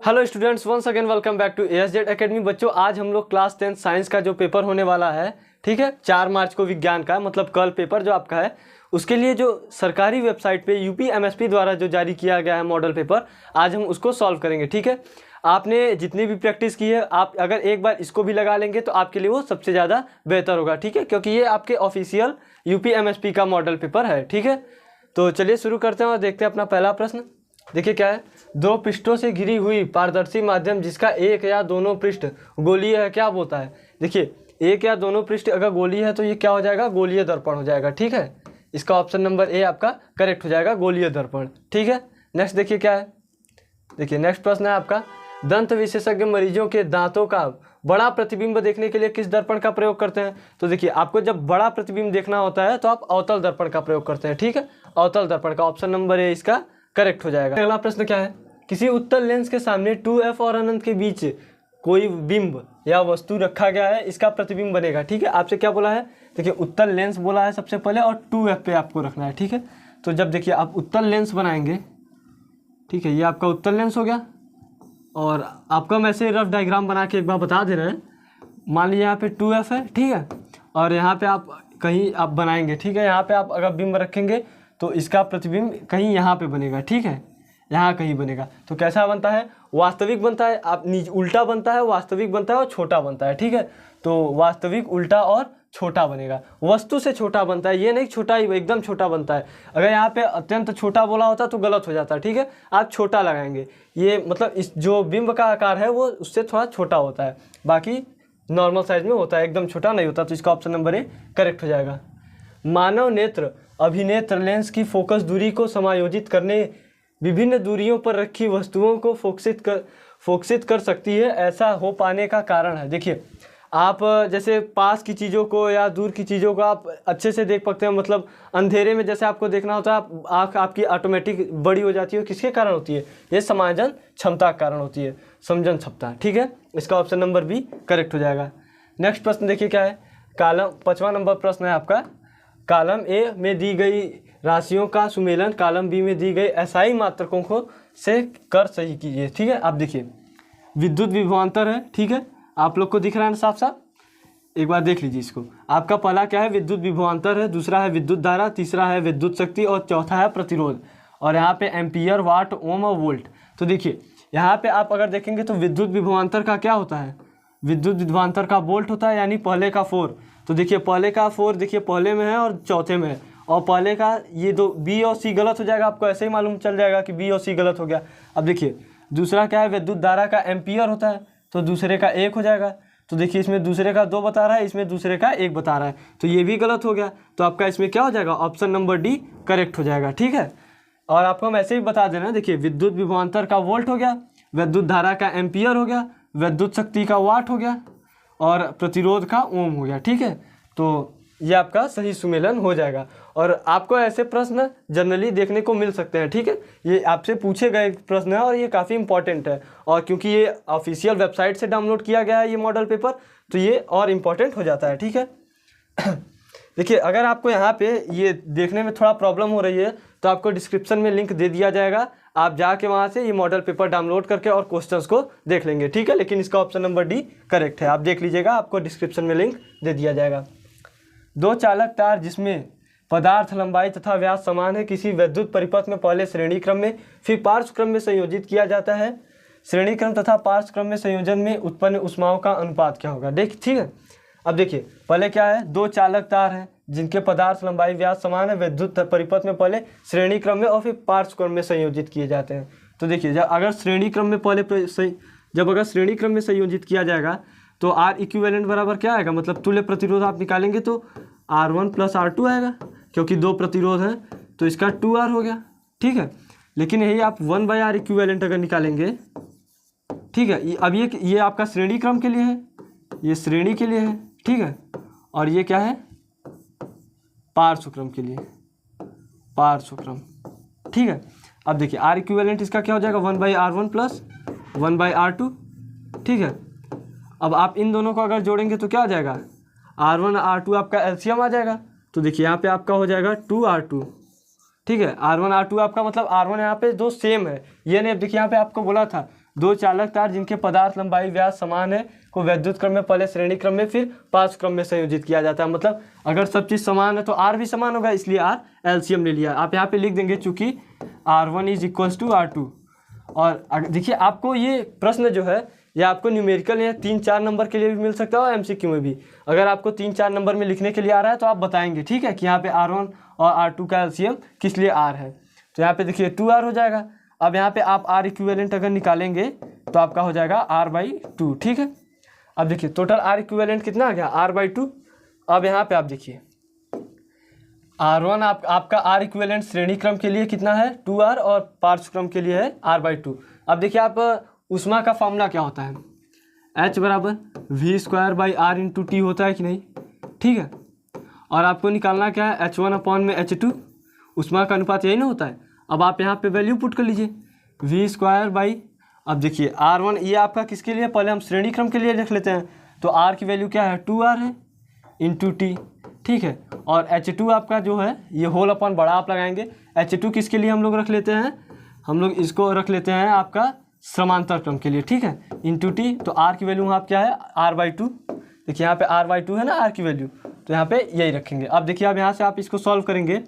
Hello students, once again welcome back to ASZ academy. बच्चों, आज हम लोग क्लास 10 साइंस का जो पेपर होने वाला है, ठीक है, 4 मार्च को विज्ञान का, मतलब कल पेपर जो आपका है, उसके लिए जो सरकारी वेबसाइट पे UPMSP द्वारा जो जारी किया गया है मॉडल पेपर, आज हम उसको सॉल्व करेंगे। ठीक है, आपने जितनी भी प्रैक्टिस की है, आप अगर एक बार इसको भी लगा लेंगे तो आपके लिए वो सबसे ज़्यादा बेहतर होगा। ठीक है, क्योंकि ये आपके ऑफिशियल UPMSP का मॉडल पेपर है। ठीक है, तो चलिए शुरू करते हैं और देखते हैं अपना पहला प्रश्न। देखिए क्या है, दो पृष्ठों से घिरी हुई पारदर्शी माध्यम जिसका एक या दोनों पृष्ठ गोलीय है, क्या होता है? देखिए, एक या दोनों पृष्ठ अगर गोलीय है तो ये क्या हो जाएगा? गोलीय दर्पण हो जाएगा। ठीक है, इसका ऑप्शन नंबर ए आपका करेक्ट हो जाएगा, गोलीय दर्पण। ठीक है, नेक्स्ट देखिए क्या है। देखिए नेक्स्ट प्रश्न है आपका, दंत विशेषज्ञ मरीजों के दांतों का बड़ा प्रतिबिंब देखने के लिए किस दर्पण का प्रयोग करते हैं? तो देखिए, आपको जब बड़ा प्रतिबिंब देखना होता है तो आप अवतल दर्पण का प्रयोग करते हैं। ठीक है, अवतल दर्पण का ऑप्शन नंबर ए इसका करेक्ट हो जाएगा। अगला प्रश्न क्या है, किसी उत्तल लेंस के सामने 2f और अनंत के बीच कोई बिंब या वस्तु रखा गया है, इसका प्रतिबिंब बनेगा। ठीक है, आपसे क्या बोला है? देखिए, उत्तल लेंस बोला है सबसे पहले और 2f पे आपको रखना है। ठीक है, तो जब देखिए आप उत्तल लेंस बनाएंगे, ठीक है, ये आपका उत्तल लेंस हो गया और आपको हम ऐसे रफ डायग्राम बना के एक बार बता दे रहे हैं। मान लीजिए यहाँ पे 2f है, ठीक है, और यहाँ पे आप कहीं आप बनाएंगे, ठीक है, यहाँ पे आप अगर बिंब रखेंगे तो इसका प्रतिबिंब कहीं यहाँ पे बनेगा। ठीक है, यहाँ कहीं बनेगा। तो कैसा बनता है? वास्तविक बनता है, आप उल्टा बनता है, वास्तविक बनता है और छोटा बनता है। ठीक है, तो वास्तविक उल्टा और छोटा बनेगा, वस्तु से छोटा बनता है, ये नहीं छोटा ही एकदम छोटा बनता है। अगर यहाँ पे अत्यंत छोटा बोला होता तो गलत हो जाता। ठीक है, आप छोटा लगाएंगे, ये मतलब इस जो बिंब का आकार है वो उससे थोड़ा छोटा होता है, बाकी नॉर्मल साइज में होता है, एकदम छोटा नहीं होता। तो इसका ऑप्शन नंबर ए करेक्ट हो जाएगा। मानव नेत्र अभिनेत्र लेंस की फोकस दूरी को समायोजित करने विभिन्न दूरियों पर रखी वस्तुओं को फोकसित कर सकती है, ऐसा हो पाने का कारण है। देखिए, आप जैसे पास की चीज़ों को या दूर की चीज़ों को आप अच्छे से देख पाते हैं, मतलब अंधेरे में जैसे आपको देखना होता है, आँख आपकी ऑटोमेटिक बड़ी हो जाती है। किसके कारण होती है? ये समायोजन क्षमता के कारण होती है, समझन क्षमता। ठीक है, इसका ऑप्शन नंबर बी करेक्ट हो जाएगा। नेक्स्ट प्रश्न देखिए क्या है, कॉलम 5वां नंबर प्रश्न है आपका, कॉलम ए में दी गई राशियों का सुमेलन कॉलम बी में दी गई एसआई मात्रकों को से कर सही कीजिए। ठीक है, आप देखिए विद्युत विभवांतर है, ठीक है, आप लोग को दिख रहा है ना साफ साफ? एक बार देख लीजिए इसको। आपका पहला क्या है? विद्युत विभवांतर है, दूसरा है विद्युत धारा, तीसरा है विद्युत शक्ति और चौथा है प्रतिरोध। और यहाँ पे एम्पियर, वाट, ओम और वोल्ट। तो देखिए यहाँ पे आप अगर देखेंगे तो विद्युत विभवांतर का क्या होता है? विद्युत विभवांतर का वोल्ट होता है, यानी पहले का 4। तो देखिए पहले का 4 देखिए पहले में है और चौथे में है, और पहले का ये दो बी और सी गलत हो जाएगा, आपको ऐसे ही मालूम चल जाएगा कि बी और सी गलत हो गया। अब देखिए दूसरा क्या है? विद्युत धारा का एम्पियर होता है, तो दूसरे का 1 हो जाएगा। तो देखिए इसमें दूसरे का 2 बता रहा है, इसमें दूसरे का 1 बता रहा है, तो ये भी गलत हो गया। तो आपका इसमें क्या हो जाएगा? ऑप्शन नंबर डी करेक्ट हो जाएगा। ठीक है, और आपको हम ऐसे ही बता देना, देखिए विद्युत विभवांतर का वोल्ट हो गया, विद्युत धारा का एम्पियर हो गया, विद्युत शक्ति का वाट हो गया और प्रतिरोध का ओम हो गया। ठीक है, तो ये आपका सही सुमेलन हो जाएगा। और आपको ऐसे प्रश्न जनरली देखने को मिल सकते हैं। ठीक है, ये आपसे पूछे गए प्रश्न है और ये काफ़ी इंपॉर्टेंट है, और क्योंकि ये ऑफिशियल वेबसाइट से डाउनलोड किया गया है ये मॉडल पेपर, तो ये और इम्पॉर्टेंट हो जाता है। ठीक है, देखिए अगर आपको यहाँ पे ये देखने में थोड़ा प्रॉब्लम हो रही है तो आपको डिस्क्रिप्शन में लिंक दे दिया जाएगा, आप जाके वहाँ से ये मॉडल पेपर डाउनलोड करके और क्वेश्चंस को देख लेंगे। ठीक है, लेकिन इसका ऑप्शन नंबर डी करेक्ट है, आप देख लीजिएगा, आपको डिस्क्रिप्शन में लिंक दे दिया जाएगा। दो चालक तार जिसमें पदार्थ लंबाई तथा व्यास समान है, किसी विद्युत परिपथ में पहले श्रेणी क्रम में फिर पार्श्व क्रम में संयोजित किया जाता है। श्रेणी क्रम तथा पार्श्व क्रम में संयोजन में उत्पन्न ऊष्माओं का अनुपात क्या होगा? ठीक है, अब देखिए पहले क्या है? दो चालक तार हैं जिनके पदार्थ लंबाई व्यास समान है, विद्युत परिपथ में पहले श्रेणी क्रम में और फिर पार्श्व क्रम में संयोजित किए जाते हैं। तो देखिए जब अगर श्रेणी क्रम में श्रेणी क्रम में संयोजित किया जाएगा तो R इक्विवेलेंट बराबर क्या आएगा? मतलब तुल्य प्रतिरोध आप निकालेंगे तो R1 + R2 आएगा, क्योंकि दो प्रतिरोध हैं तो इसका 2R हो गया। ठीक है, लेकिन यही आप 1/R इक्विवेलेंट अगर निकालेंगे, ठीक है, अब ये आपका श्रेणी क्रम के लिए है, ये श्रेणी के लिए है। ठीक है, और ये क्या है? पार्श्व क्रम के लिए, पार्श्व क्रम। ठीक है, अब देखिए R इक्विवेलेंट इसका क्या हो जाएगा? 1/R1 + 1/R2। ठीक है, अब आप इन दोनों को अगर जोड़ेंगे तो क्या हो जाएगा? R1 R2 आपका एलसीएम आ जाएगा। तो देखिए यहाँ पे आपका हो जाएगा 2R2। ठीक है, R1 R2 आपका मतलब R1 यहाँ पे दो सेम है, ये नहीं। अब देखिए यहाँ पे आपको बोला था दो चालक तार जिनके पदार्थ लंबाई व्यास समान है को वैद्युत क्रम में पहले श्रेणी क्रम में फिर पार्श्व क्रम में संयोजित किया जाता है। मतलब अगर सब चीज़ समान है तो आर भी समान होगा, इसलिए आर एलसीएम ले लिया। आप यहाँ पे लिख देंगे चूँकि R1 is equals to R2। और देखिए आपको ये प्रश्न जो है ये आपको न्यूमेरिकल या 3-4 नंबर के लिए भी मिल सकता है और MCQ में भी। अगर आपको 3-4 नंबर में लिखने के लिए आ रहा है तो आप बताएंगे, ठीक है, कि यहाँ पे R1 और R2 का एलसीएम किस लिए R है। तो यहाँ पे देखिए 2R हो जाएगा। अब यहाँ पे आप R इक्विवेलेंट अगर निकालेंगे तो आपका हो जाएगा R/2, ठीक है। अब देखिए टोटल R इक्विवेलेंट कितना आ गया, R/2। अब यहाँ पे आप देखिए R1 आपका R इक्विवेलेंट श्रेणी क्रम के लिए कितना है 2R और पार्श्व क्रम के लिए है R/2। अब देखिए आप ऊष्मा का फॉर्मूला क्या होता है, H बराबर V²/R × T होता है कि नहीं, ठीक है। और आपको निकालना क्या है, H1/H2, ऊष्मा का अनुपात यही ना होता है। अब आप यहाँ पे वैल्यू पुट कर लीजिए V², अब देखिए R1 ये आपका किसके लिए, पहले हम श्रेणी क्रम के लिए लिख लेते हैं। तो R की वैल्यू क्या है 2R है × T, ठीक है। और H2 आपका जो है ये होल अपॉन बड़ा आप लगाएंगे। H2 किसके लिए हम लोग रख लेते हैं, हम लोग इसको रख लेते हैं आपका समांतर क्रम के लिए, ठीक है, × T। तो R की वैल्यू वहाँ क्या है R/2। देखिए यहाँ पे R/2 है ना R की वैल्यू, तो यहाँ पे यही रखेंगे। अब देखिए अब यहाँ से आप इसको सॉल्व करेंगे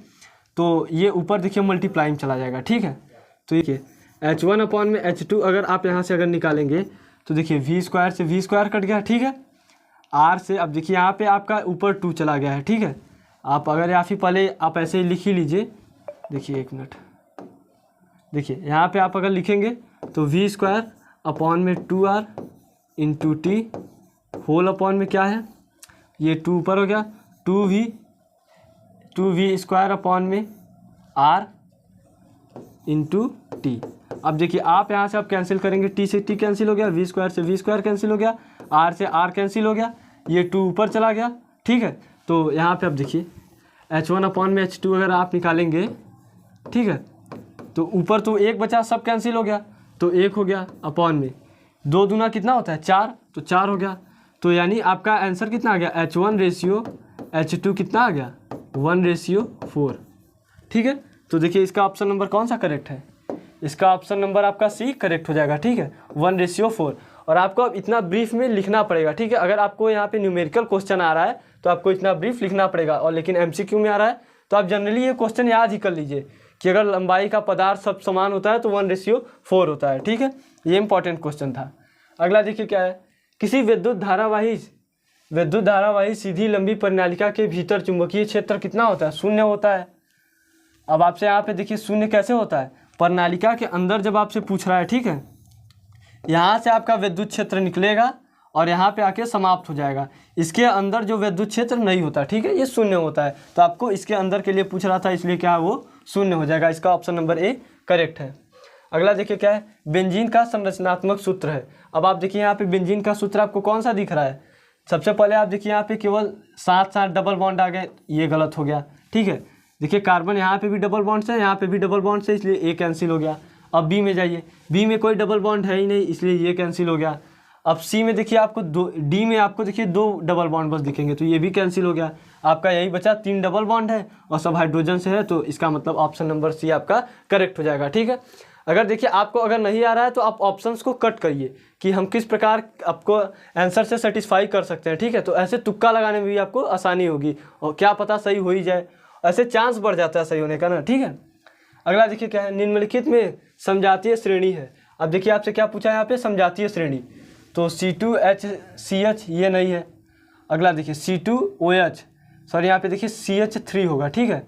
तो ये ऊपर देखिए मल्टीप्लाई में चला जाएगा, ठीक है। तो देखिए H1/H2 अगर आप यहाँ से अगर निकालेंगे तो देखिए V² से V² कट गया, ठीक है। R से अब देखिए यहाँ पे आपका ऊपर 2 चला गया है, ठीक है। आप अगर या फिर पहले आप ऐसे ही लिख ही लीजिए, देखिए 1 मिनट, देखिए यहाँ पे आप अगर लिखेंगे तो V² 2R × T whole upon में क्या है, ये 2 ऊपर हो गया 2V² R × T। अब देखिए आप यहाँ से आप कैंसिल करेंगे, T से T कैंसिल हो गया, V² से V² कैंसिल हो गया, R से R कैंसिल हो गया, ये 2 ऊपर चला गया, ठीक है। तो यहाँ पे अब देखिए H1/H2 अगर आप निकालेंगे, ठीक है, तो ऊपर तो 1 बचा, सब कैंसिल हो गया, तो 1 हो गया अपॉन में 2 दूना कितना होता है 4, तो 4 हो गया। तो यानी आपका आंसर कितना आ गया, H1/H2 कितना आ गया 1/4, ठीक है। तो देखिए इसका ऑप्शन नंबर कौन सा करेक्ट है, इसका ऑप्शन नंबर आपका C करेक्ट हो जाएगा, ठीक है, 1/4। और आपको अब इतना ब्रीफ में लिखना पड़ेगा, ठीक है। अगर आपको यहाँ पे न्यूमेरिकल क्वेश्चन आ रहा है तो आपको इतना ब्रीफ लिखना पड़ेगा, और लेकिन MCQ में आ रहा है तो आप जनरली ये क्वेश्चन याद ही कर लीजिए कि अगर लंबाई का पदार्थ सब समान होता है तो 1/4 होता है, ठीक है। ये इंपॉर्टेंट क्वेश्चन था। अगला देखिए क्या है, किसी विद्युत धारावाही सीधी लंबी परिनालिका के भीतर चुंबकीय क्षेत्र कितना होता है, 0 होता है। अब आपसे यहाँ पे देखिए 0 कैसे होता है, परिनालिका के अंदर जब आपसे पूछ रहा है, ठीक है, यहाँ से आपका विद्युत क्षेत्र निकलेगा और यहाँ पे आके समाप्त हो जाएगा। इसके अंदर जो विद्युत क्षेत्र नहीं होता, ठीक है, ये 0 होता है। तो आपको इसके अंदर के लिए पूछ रहा था, इसलिए क्या है वो 0 हो जाएगा। इसका ऑप्शन नंबर A करेक्ट है। अगला देखिए क्या है, बेंजीन का संरचनात्मक सूत्र है। अब आप देखिए यहाँ पे बेंजीन का सूत्र आपको कौन सा दिख रहा है, सबसे पहले आप देखिए यहाँ पे केवल 7 डबल बॉन्ड आ गए, ये गलत हो गया, ठीक है। देखिए कार्बन यहाँ पे भी डबल बॉन्ड है, यहाँ पे भी डबल बॉन्ड है, इसलिए A कैंसिल हो गया। अब B में जाइए, B में कोई डबल बॉन्ड है ही नहीं, इसलिए ये कैंसिल हो गया। अब C में देखिए आपको D में आपको देखिए 2 डबल बॉन्ड बस दिखेंगे, तो ये भी कैंसिल हो गया। आपका यही बचा 3 डबल बॉन्ड है और सब हाइड्रोजन से है, तो इसका मतलब ऑप्शन नंबर C आपका करेक्ट हो जाएगा, ठीक है। अगर देखिए आपको अगर नहीं आ रहा है तो आप ऑप्शंस को कट करिए कि हम किस प्रकार आपको आंसर से सेटिस्फाई कर सकते हैं, ठीक है। तो ऐसे तुक्का लगाने में भी आपको आसानी होगी और क्या पता सही हो ही जाए, ऐसे चांस बढ़ जाता है सही होने का ना, ठीक है। अगला देखिए क्या है, निम्नलिखित में समजातीय श्रेणी है। अब देखिए आपसे क्या पूछा है यहाँ पे, समजातीय श्रेणी, तो C2HCH ये नहीं है। अगला देखिए C2OH, सॉरी यहाँ पे देखिए CH3 होगा, ठीक है,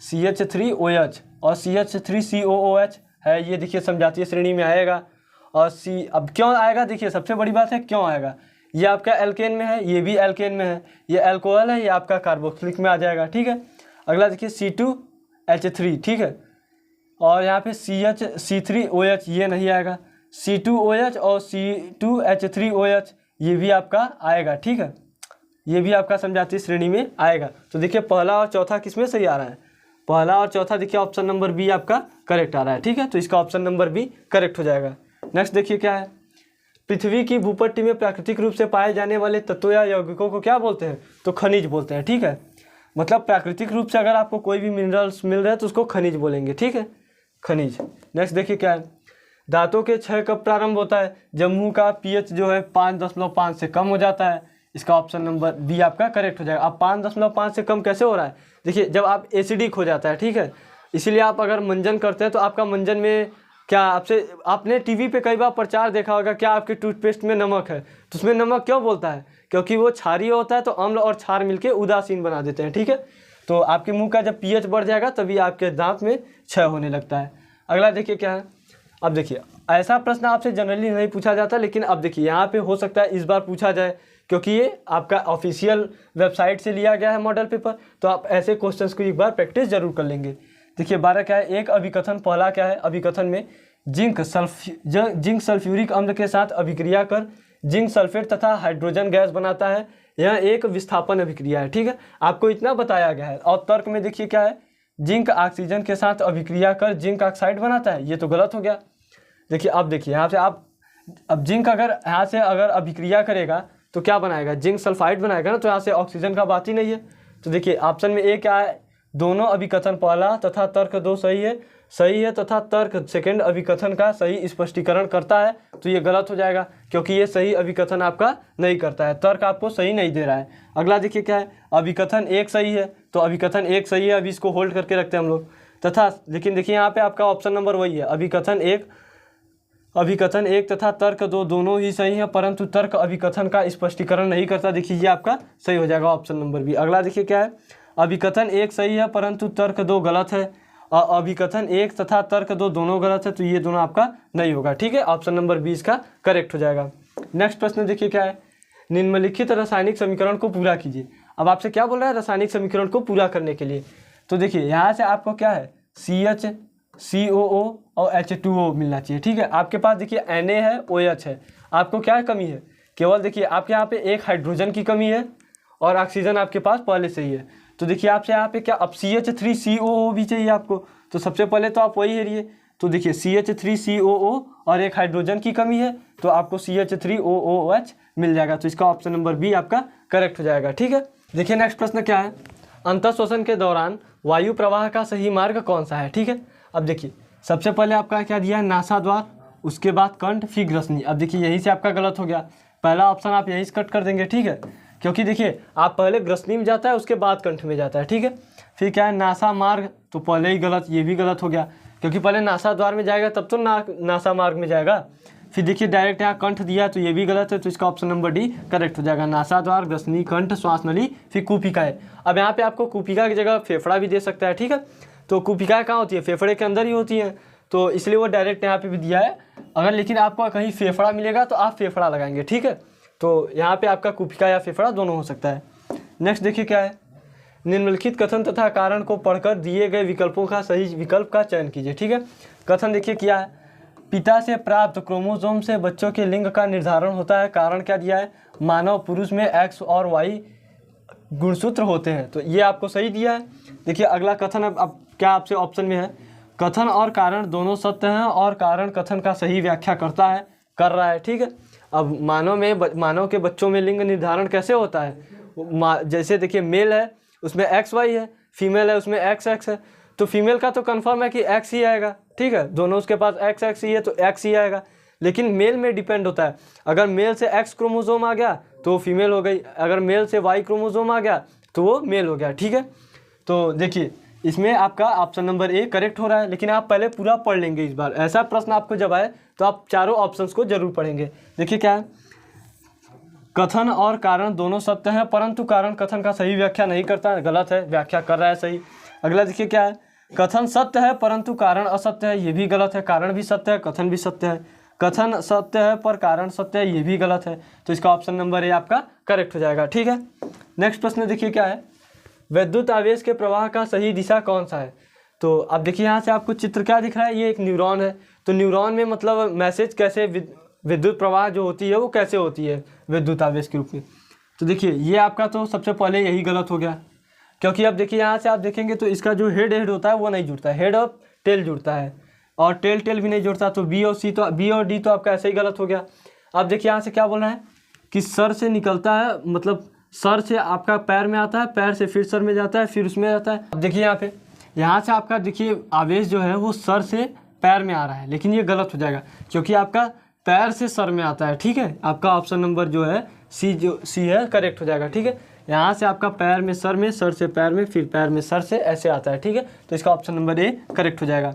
CH3OH और CH3COOH है, ये देखिए समजातीय श्रेणी में आएगा। और अब क्यों आएगा, देखिए सबसे बड़ी बात है क्यों आएगा, ये आपका एल्केन में है, ये भी एल्केन में है, ये अल्कोहल है, ये आपका कार्बोक्सिलिक में आ जाएगा, ठीक है। अगला देखिए C2H3, ठीक है, और यहाँ पे C3OH ये नहीं आएगा, C2OH और C2H3OH ये भी आपका आएगा, ठीक है, ये भी आपका समजातीय श्रेणी में आएगा। तो देखिए पहला और चौथा किसमें सही आ रहा है, पहला और चौथा देखिए ऑप्शन नंबर B आपका करेक्ट आ रहा है, ठीक है। तो इसका ऑप्शन नंबर B करेक्ट हो जाएगा। नेक्स्ट देखिए क्या है, पृथ्वी की भूपट्टी में प्राकृतिक रूप से पाए जाने वाले तत्वों या यौगिकों को क्या बोलते हैं, तो खनिज बोलते हैं, ठीक है। मतलब प्राकृतिक रूप से अगर आपको कोई भी मिनरल्स मिल रहे हैं तो उसको खनिज बोलेंगे, ठीक है, खनिज। नेक्स्ट देखिए क्या है, दांतों के क्षय कब प्रारंभ होता है? जब मुंह का पीएच जो है 5.5 से कम हो जाता है। इसका ऑप्शन नंबर बी आपका करेक्ट हो जाएगा। अब 5.5 से कम कैसे हो रहा है? देखिए, जब आप एसिडिक हो जाता है, ठीक है, इसीलिए आप अगर मंजन करते हैं तो आपका मंजन में क्या आपने टीवी पे कई बार प्रचार देखा होगा, क्या आपके टूथपेस्ट में नमक है, तो उसमें नमक क्यों बोलता है? क्योंकि वो क्षारीय होता है, तो अम्ल और क्षार मिलके उदासीन बना देते हैं, ठीक है। तो आपके मुंह का जब पीएच बढ़ जाएगा तभी आपके दांत में क्षय होने लगता है। अगला देखिए क्या है। अब देखिए, ऐसा प्रश्न आपसे जनरली नहीं पूछा जाता, लेकिन अब देखिए यहाँ पे हो सकता है इस बार पूछा जाए, क्योंकि ये आपका ऑफिशियल वेबसाइट से लिया गया है मॉडल पेपर, तो आप ऐसे क्वेश्चंस को एक बार प्रैक्टिस जरूर कर लेंगे। देखिए 12 क्या है, एक अभिकथन। पहला क्या है, अभिकथन में जिंक सल्फ्यूरिक अम्ल के साथ अभिक्रिया कर जिंक सल्फेट तथा हाइड्रोजन गैस बनाता है। यह एक विस्थापन अभिक्रिया है, ठीक है, आपको इतना बताया गया है। और तर्क में देखिए क्या है, जिंक ऑक्सीजन के साथ अभिक्रिया कर जिंक ऑक्साइड बनाता है, ये तो गलत हो गया। देखिए अब देखिए यहाँ से आप, अब जिंक अगर यहाँ से अगर अभिक्रिया करेगा तो क्या बनाएगा, जिंक सल्फाइड बनाएगा ना, तो यहाँ से ऑक्सीजन का बात ही नहीं है। तो देखिए ऑप्शन में ए क्या है, दोनों अभिकथन पहला तथा तर्क 2 सही है तथा तर्क सेकंड अभिकथन का सही स्पष्टीकरण करता है, तो ये गलत हो जाएगा, क्योंकि ये सही अभिकथन आपका नहीं करता है, तर्क आपको सही नहीं दे रहा है। अगला देखिए क्या है, अभिकथन 1 सही है, तो अभिकथन 1 सही है, अभी इसको होल्ड करके रखते हैं हम लोग, तथा लेकिन देखिए यहाँ पे आपका ऑप्शन नंबर वही है, अभिकथन एक तथा तर्क 2 दोनों ही सही हैं, परंतु तर्क अभिकथन का स्पष्टीकरण नहीं करता। देखिए ये आपका सही हो जाएगा, ऑप्शन नंबर बी। अगला देखिए क्या है, अभिकथन 1 सही है परंतु तर्क 2 गलत है, और अभिकथन 1 तथा तर्क 2 दोनों गलत है, तो ये दोनों आपका नहीं होगा, ठीक है, ऑप्शन नंबर 20 का करेक्ट हो जाएगा। नेक्स्ट प्रश्न देखिए क्या है, निम्नलिखित रासायनिक समीकरण को पूरा कीजिए। अब आपसे क्या बोल रहा है, रासायनिक समीकरण को पूरा करने के लिए, तो देखिए यहाँ से आपको क्या है, CH COO और H2O मिलना चाहिए, ठीक है। आपके पास देखिए Na है, OH है, आपको क्या कमी है, केवल देखिए आपके यहाँ पे एक हाइड्रोजन की कमी है और ऑक्सीजन आपके पास पहले से ही है। तो देखिए आपसे यहाँ पे क्या, अब CH3COO भी चाहिए आपको, तो सबसे पहले तो आप वही हेरिए, तो देखिए CH3COO और एक हाइड्रोजन की कमी है, तो आपको CH3OOH मिल जाएगा, तो इसका ऑप्शन नंबर बी आपका करेक्ट हो जाएगा, ठीक है। देखिए नेक्स्ट प्रश्न क्या है, अंतःश्वसन के दौरान वायु प्रवाह का सही मार्ग कौन सा है, ठीक है। अब देखिए सबसे पहले आपका क्या दिया है, नासा द्वार, उसके बाद कंठ, फिर ग्रसनी। अब देखिए यहीं से आपका गलत हो गया, पहला ऑप्शन आप यहीं से कट कर देंगे, ठीक है, क्योंकि देखिए आप पहले ग्रसनी में जाता है उसके बाद कंठ में जाता है, ठीक है। फिर क्या है, नासा मार्ग, तो पहले ही गलत, ये भी गलत हो गया, क्योंकि पहले नासा द्वार में जाएगा तब तो नासा मार्ग में जाएगा। फिर देखिए डायरेक्ट यहाँ कंठ दिया, तो ये भी गलत है, तो इसका ऑप्शन नंबर डी करेक्ट हो जाएगा, नासा द्वार, ग्रसनी, कंठ, श्वास नली, फिर कूपिका है। अब यहाँ पे आपको कूपिका की जगह फेफड़ा भी दे सकता है, ठीक है, तो कूपिका कहाँ होती है, फेफड़े के अंदर ही होती है, तो इसलिए वो डायरेक्ट यहाँ पे भी दिया है। अगर लेकिन आपको कहीं फेफड़ा मिलेगा तो आप फेफड़ा लगाएंगे, ठीक है, तो यहाँ पे आपका कूपिका या फेफड़ा दोनों हो सकता है। नेक्स्ट देखिए क्या है, निम्नलिखित कथन तथा कारण को पढ़कर दिए गए विकल्पों का सही विकल्प का चयन कीजिए, ठीक है। कथन देखिए क्या है, पिता से प्राप्त क्रोमोसोम से बच्चों के लिंग का निर्धारण होता है। कारण क्या दिया है, मानव पुरुष में X और Y गुणसूत्र होते हैं, तो ये आपको सही दिया है। देखिए अगला कथन, अब क्या आपसे ऑप्शन में है, कथन और कारण दोनों सत्य हैं और कारण कथन का सही व्याख्या कर रहा है, ठीक है। अब मानव के बच्चों में लिंग निर्धारण कैसे होता है, जैसे देखिए मेल है उसमें XY है, फीमेल है उसमें XX है, तो फीमेल का तो कंफर्म है कि X ही आएगा, ठीक है, दोनों उसके पास XX ही है तो X ही आएगा। लेकिन मेल में डिपेंड होता है, अगर मेल से X क्रोमोसोम आ गया तो फीमेल हो गई, अगर मेल से Y क्रोमोसोम आ गया तो वो मेल हो गया, ठीक है। तो देखिए इसमें आपका ऑप्शन नंबर ए करेक्ट हो रहा है, लेकिन आप पहले पूरा पढ़ लेंगे इस बार, ऐसा प्रश्न आपको जब आए तो आप चारों ऑप्शंस को जरूर पढ़ेंगे। देखिए क्या है, कथन और कारण दोनों सत्य हैं परंतु कारण कथन का सही व्याख्या नहीं करता है, गलत है, व्याख्या कर रहा है सही। अगला देखिए क्या है, कथन सत्य है परंतु कारण असत्य है, ये भी गलत है, कारण भी सत्य है कथन भी सत्य है, कथन सत्य है पर कारण सत्य है, ये भी गलत है, तो इसका ऑप्शन नंबर ए आपका करेक्ट हो जाएगा, ठीक है। नेक्स्ट प्रश्न देखिए क्या है, विद्युत आवेश के प्रवाह का सही दिशा कौन सा है। तो अब देखिए यहाँ से आपको चित्र क्या दिख रहा है, ये एक न्यूरॉन है, तो न्यूरॉन में मतलब मैसेज कैसे, विद्युत प्रवाह जो होती है वो कैसे होती है विद्युत आवेश के रूप में। तो देखिए ये आपका तो सबसे पहले यही गलत हो गया, क्योंकि अब देखिए यहाँ से आप देखेंगे तो इसका जो हेड होता है वो नहीं जुड़ता है, हेड और टेल जुड़ता है और टेल भी नहीं जुड़ता, तो बी और डी तो आपका ऐसे ही गलत हो गया। अब देखिए यहाँ से क्या बोल रहा है कि सर से निकलता है, मतलब सर से आपका पैर में आता है, पैर से फिर सर में जाता है, फिर उसमें जाता है। अब देखिए यहाँ से आपका देखिए आवेश जो है वो सर से पैर में आ रहा है, लेकिन ये गलत हो जाएगा क्योंकि आपका पैर से सर में आता है। ठीक है, आपका ऑप्शन नंबर जो है सी है करेक्ट हो जाएगा। ठीक है, यहाँ से आपका पैर में, सर से पैर में, फिर पैर में सर से, ऐसे आता है। ठीक है, तो इसका ऑप्शन नंबर ए करेक्ट हो जाएगा।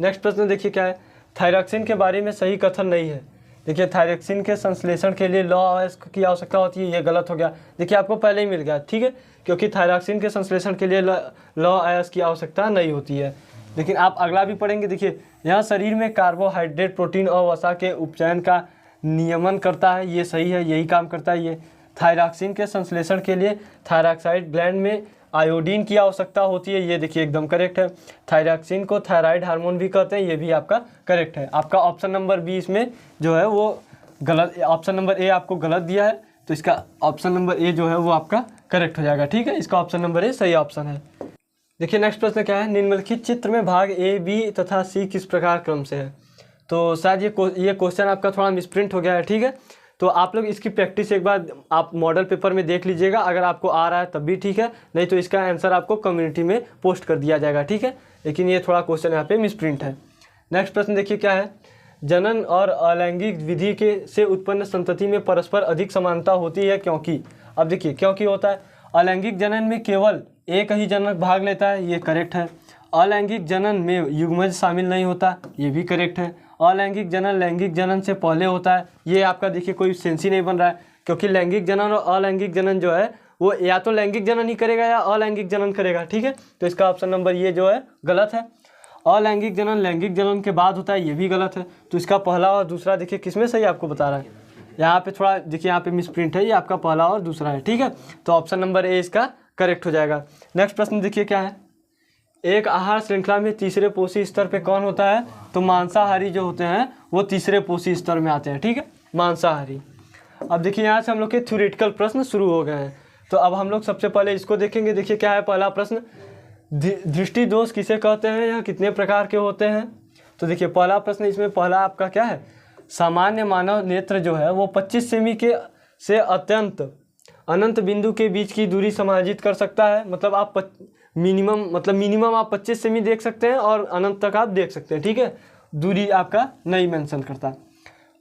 नेक्स्ट प्रश्न देखिए क्या है, थायरॉक्सिन के बारे में सही कथन नहीं है। देखिए थायरॉक्सिन के संश्लेषण के लिए लॉ की आवश्यकता होती है, ये गलत हो गया। देखिए आपको पहले ही मिल गया। ठीक है, क्योंकि थायरॉक्सिन के संश्लेषण के लिए लॉ की आवश्यकता नहीं होती है। लेकिन आप अगला भी पढ़ेंगे। देखिए यहाँ शरीर में कार्बोहाइड्रेट, प्रोटीन और वसा के उपचयन का नियमन करता है, ये सही है, यही काम करता है ये। थायरॉक्सिन के संश्लेषण के लिए थायरॉक्साइड ग्लैंड में आयोडीन की आवश्यकता होती है, ये देखिए एकदम करेक्ट है। थायरॉक्सिन को थायराइड हार्मोन भी कहते हैं, ये भी आपका करेक्ट है। आपका ऑप्शन नंबर बी इसमें जो है वो गलत, ऑप्शन नंबर ए आपको गलत दिया है, तो इसका ऑप्शन नंबर ए जो है वो आपका करेक्ट हो जाएगा। ठीक है, इसका ऑप्शन नंबर ए सही ऑप्शन है। देखिए नेक्स्ट प्रश्न क्या है, निम्नलिखित चित्र में भाग ए, बी तथा सी किस प्रकार क्रम से है। तो शायद ये क्वेश्चन आपका थोड़ा मिसप्रिंट हो गया है। ठीक है, तो आप लोग इसकी प्रैक्टिस एक बार आप मॉडल पेपर में देख लीजिएगा, अगर आपको आ रहा है तब भी ठीक है, नहीं तो इसका आंसर आपको कम्युनिटी में पोस्ट कर दिया जाएगा। ठीक है, लेकिन ये थोड़ा क्वेश्चन यहाँ पे मिसप्रिंट है। नेक्स्ट प्रश्न देखिए क्या है, जनन और अलैंगिक विधि के से उत्पन्न संतति में परस्पर अधिक समानता होती है क्योंकि। अब देखिए क्योंकि होता है, अलैंगिक जनन में केवल एक ही जनक भाग लेता है, ये करेक्ट है। अलैंगिक जनन में युग्मज शामिल नहीं होता, ये भी करेक्ट है। अलैंगिक जनन लैंगिक जनन से पहले होता है, ये आपका देखिए कोई सेंस ही नहीं बन रहा है, क्योंकि लैंगिक जनन और अलैंगिक जनन जो है वो या तो लैंगिक जनन ही करेगा या अलैंगिक जनन करेगा। ठीक है, तो इसका ऑप्शन नंबर ये जो है गलत है। अलैंगिक जनन लैंगिक जनन के बाद होता है, ये भी गलत है। तो इसका पहला और दूसरा देखिए किसमें सही आपको बता रहा है, यहाँ पे थोड़ा देखिए, यहाँ पे मिसप्रिंट है, ये आपका पहला और दूसरा है। ठीक है, तो ऑप्शन नंबर ए इसका करेक्ट हो जाएगा। नेक्स्ट प्रश्न देखिए क्या है, एक आहार श्रृंखला में तीसरे पोषी स्तर पे कौन होता है। तो मांसाहारी जो होते हैं वो तीसरे पोषी स्तर में आते हैं। ठीक है, मांसाहारी। अब देखिए यहाँ से हम लोग के थ्योरेटिकल प्रश्न शुरू हो गए हैं, तो अब हम लोग सबसे पहले इसको देखेंगे। देखिए क्या है पहला प्रश्न, दृष्टि दोष किसे कहते हैं या कितने प्रकार के होते हैं। तो देखिए पहला प्रश्न इसमें पहला आपका क्या है, सामान्य मानव नेत्र जो है वो 25 सेमी के से अत्यंत अनंत बिंदु के बीच की दूरी समायोजित कर सकता है। मतलब आप मिनिमम आप 25 सेमी देख सकते हैं और अनंत तक आप देख सकते हैं। ठीक है, दूरी आपका नहीं मेंशन करता,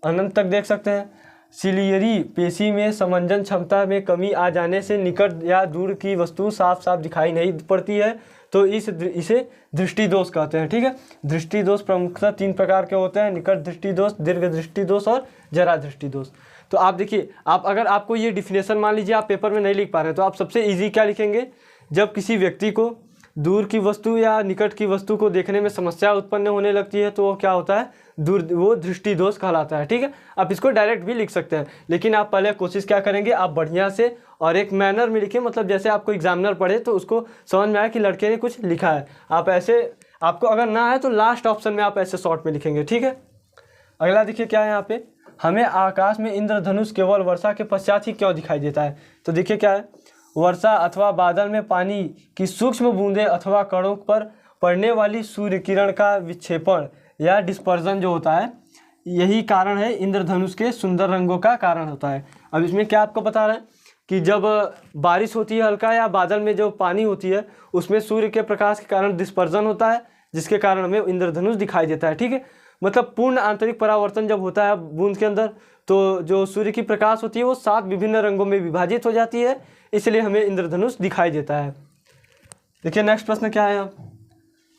अनंत तक देख सकते हैं। सिलियरी पेशी में समंजन क्षमता में कमी आ जाने से निकट या दूर की वस्तु साफ साफ दिखाई नहीं पड़ती है, तो इसे दृष्टि दोष कहते हैं। ठीक है, दृष्टि दोष प्रमुखतः 3 प्रकार के होते हैं, निकट दृष्टि दोष, दीर्घ दृष्टि दोष और जरा दृष्टि दोष। तो आप देखिए, आप अगर आपको ये डिफिनेशन मान लीजिए आप पेपर में नहीं लिख पा रहे हैं, तो आप सबसे ईजी क्या लिखेंगे, जब किसी व्यक्ति को दूर की वस्तु या निकट की वस्तु को देखने में समस्या उत्पन्न होने लगती है तो वो क्या होता है, वो दृष्टि दोष कहलाता है। ठीक है, आप इसको डायरेक्ट भी लिख सकते हैं, लेकिन आप पहले कोशिश क्या करेंगे, आप बढ़िया से और एक मैनर में लिखें, मतलब जैसे आपको एग्जामिनर पढ़े तो उसको समझ में आए कि लड़के ने कुछ लिखा है। आप ऐसे, आपको अगर ना आए तो लास्ट ऑप्शन में आप ऐसे शॉर्ट में लिखेंगे। ठीक है, अगला देखिए क्या है यहाँ पे, हमें आकाश में इंद्रधनुष केवल वर्षा के पश्चात ही क्यों दिखाई देता है। तो देखिए क्या है, वर्षा अथवा बादल में पानी की सूक्ष्म बूंदें अथवा कणों पर पड़ने वाली सूर्य किरण का विक्षेपण या डिस्पर्जन जो होता है, यही कारण है इंद्रधनुष के सुंदर रंगों का कारण होता है। अब इसमें क्या आपको बता रहे हैं कि जब बारिश होती है हल्का या बादल में जो पानी होती है उसमें सूर्य के प्रकाश के कारण डिस्पर्जन होता है, जिसके कारण हमें इंद्रधनुष दिखाई देता है। ठीक है, मतलब पूर्ण आंतरिक परावर्तन जब होता है बूंद के अंदर, तो जो सूर्य की प्रकाश होती है वो 7 विभिन्न रंगों में विभाजित हो जाती है, इसलिए हमें इंद्रधनुष दिखाई देता है। देखिए नेक्स्ट प्रश्न क्या है, अब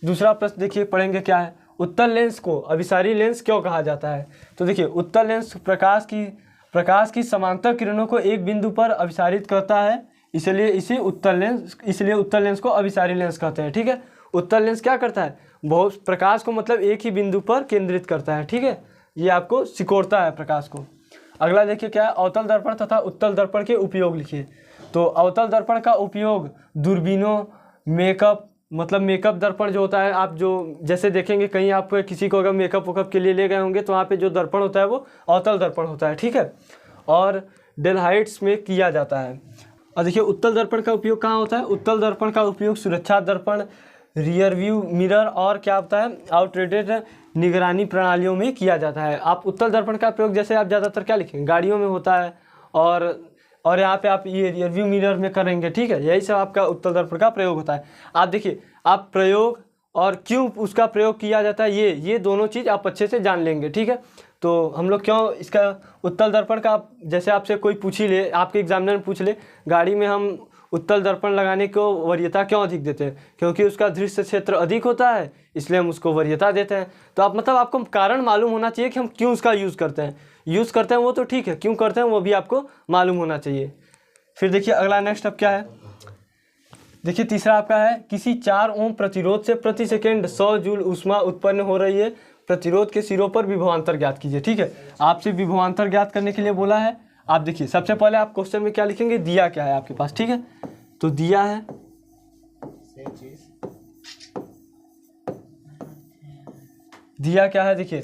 दूसरा प्रश्न देखिए पढ़ेंगे क्या है, उत्तल लेंस को अभिसारी लेंस क्यों कहा जाता है। तो देखिए उत्तल लेंस प्रकाश की समांतर किरणों को एक बिंदु पर अभिसारित करता है, इसलिए उत्तल लेंस को अभिसारी लेंस कहते हैं। ठीक है, उत्तल लेंस क्या करता है, बहुत प्रकाश को मतलब एक ही बिंदु पर केंद्रित करता है। ठीक है, ये आपको सिकोड़ता है प्रकाश को। अगला देखिए क्या है, अवतल दर्पण तथा उत्तल दर्पण के उपयोग लिखिए। तो अवतल दर्पण का उपयोग दूरबीनों, मेकअप दर्पण जो होता है, आप जो जैसे देखेंगे कहीं आप किसी को अगर मेकअप के लिए ले गए होंगे तो वहाँ पे जो दर्पण होता है वो अवतल दर्पण होता है। ठीक है, और डेलहाइट्स में किया जाता है। और देखिए उत्तल दर्पण का उपयोग कहाँ होता है, उत्तल दर्पण का उपयोग सुरक्षा दर्पण, रियर व्यू मिरर और क्या होता है, आउटरेटेड निगरानी प्रणालियों में किया जाता है। आप उत्तल दर्पण का प्रयोग जैसे आप ज़्यादातर क्या लिखेंगे, गाड़ियों में होता है, और यहाँ पे आप ये रियरव्यू मिरर में करेंगे। ठीक है, यही सब आपका उत्तल दर्पण का प्रयोग होता है। आप देखिए, आप प्रयोग और क्यों उसका प्रयोग किया जाता है, ये दोनों चीज़ आप अच्छे से जान लेंगे। ठीक है, तो हम लोग क्यों इसका उत्तल दर्पण का, जैसे आपसे कोई पूछ ही ले, आपके एग्जामिनर पूछ ले गाड़ी में हम उत्तल दर्पण लगाने को वरीयता क्यों अधिक देते हैं, क्योंकि उसका दृश्य क्षेत्र अधिक होता है, इसलिए हम उसको वरीयता देते हैं। तो आप मतलब आपको कारण मालूम होना चाहिए कि हम क्यों उसका यूज़ करते हैं वो तो ठीक है, क्यों करते हैं वो भी आपको मालूम होना चाहिए। फिर देखिए अगला नेक्स्ट अब क्या है, देखिए तीसरा आपका है, किसी 4 ओम प्रतिरोध से प्रति सेकेंड 100 जूल ऊष्मा उत्पन्न हो रही है, प्रतिरोध के सिरों पर विभवांतर ज्ञात कीजिए। ठीक है, आपसे विभवांतर ज्ञात करने के लिए बोला है। आप देखिए सबसे पहले आप क्वेश्चन में क्या लिखेंगे, दिया क्या है आपके पास। ठीक है, तो दिया है क्या है, देखिए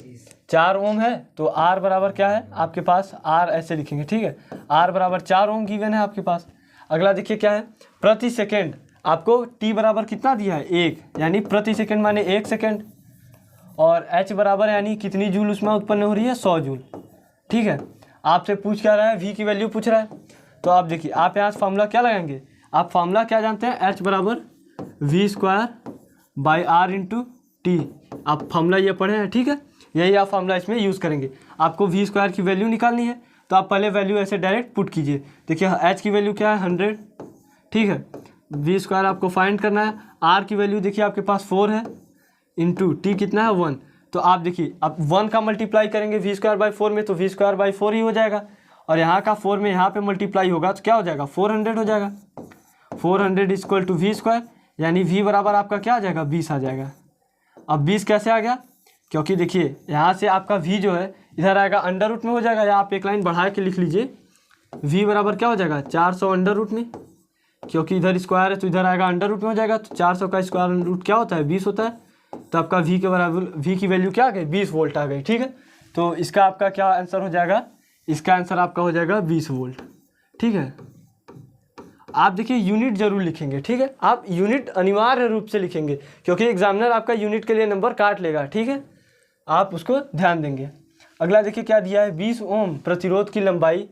4 ओम है, तो R बराबर क्या है आपके पास, R ऐसे लिखेंगे। ठीक है, R बराबर 4 ओम गिवन है आपके पास। अगला देखिए क्या है, प्रति सेकेंड आपको T बराबर कितना दिया है 1, यानी प्रति सेकेंड माने 1 सेकेंड, और H बराबर यानी कितनी जूल ऊष्मा उत्पन्न हो रही है, 100 जूल। ठीक है, आपसे पूछ क्या रहा है, V की वैल्यू पूछ रहा है। तो आप देखिए आप यहाँ फार्मूला क्या लगाएंगे, आप फार्मूला क्या जानते हैं, H बराबर V²/R T। आप फार्मूला ये पढ़े हैं। ठीक है, यही आप फार्मूला इसमें यूज़ करेंगे। आपको V² की वैल्यू निकालनी है, तो आप पहले वैल्यू ऐसे डायरेक्ट पुट कीजिए। देखिए H की वैल्यू क्या है 100। ठीक है, V² आपको फाइंड करना है। R की वैल्यू देखिए आपके पास 4 है, इंटू T कितना है 1। तो आप देखिए अब 1 का मल्टीप्लाई करेंगे V²/4 में, तो V²/4 ही हो जाएगा, और यहाँ का 4 में यहाँ पे मल्टीप्लाई होगा तो क्या हो जाएगा, 400 हो जाएगा। 400 = V², यानी V बराबर आपका क्या आ जाएगा, 20 आ जाएगा। अब 20 कैसे आ गया, क्योंकि देखिए यहाँ से आपका V जो है इधर आएगा अंडर रूट में हो जाएगा, या आप एक लाइन बढ़ा के लिख लीजिए, V बराबर क्या हो जाएगा 400 अंडर रूट में, क्योंकि इधर स्क्वायर है तो इधर आएगा अंडर रूट में हो जाएगा, तो 400 का स्क्वायर रूट क्या होता है 20 होता है। तो आपका V के बराबर V की वैल्यू क्या आ गई, 20 वोल्ट आ गई। ठीक है, तो इसका आपका क्या आंसर हो जाएगा, इसका आंसर आपका हो जाएगा 20 वोल्ट। ठीक है, आप देखिए यूनिट जरूर लिखेंगे। ठीक है, आप यूनिट अनिवार्य रूप से लिखेंगे, क्योंकि एग्जामिनर आपका यूनिट के लिए नंबर काट लेगा। ठीक है, आप उसको ध्यान देंगे। अगला देखिए क्या दिया है, 20 ओम प्रतिरोध की लंबाई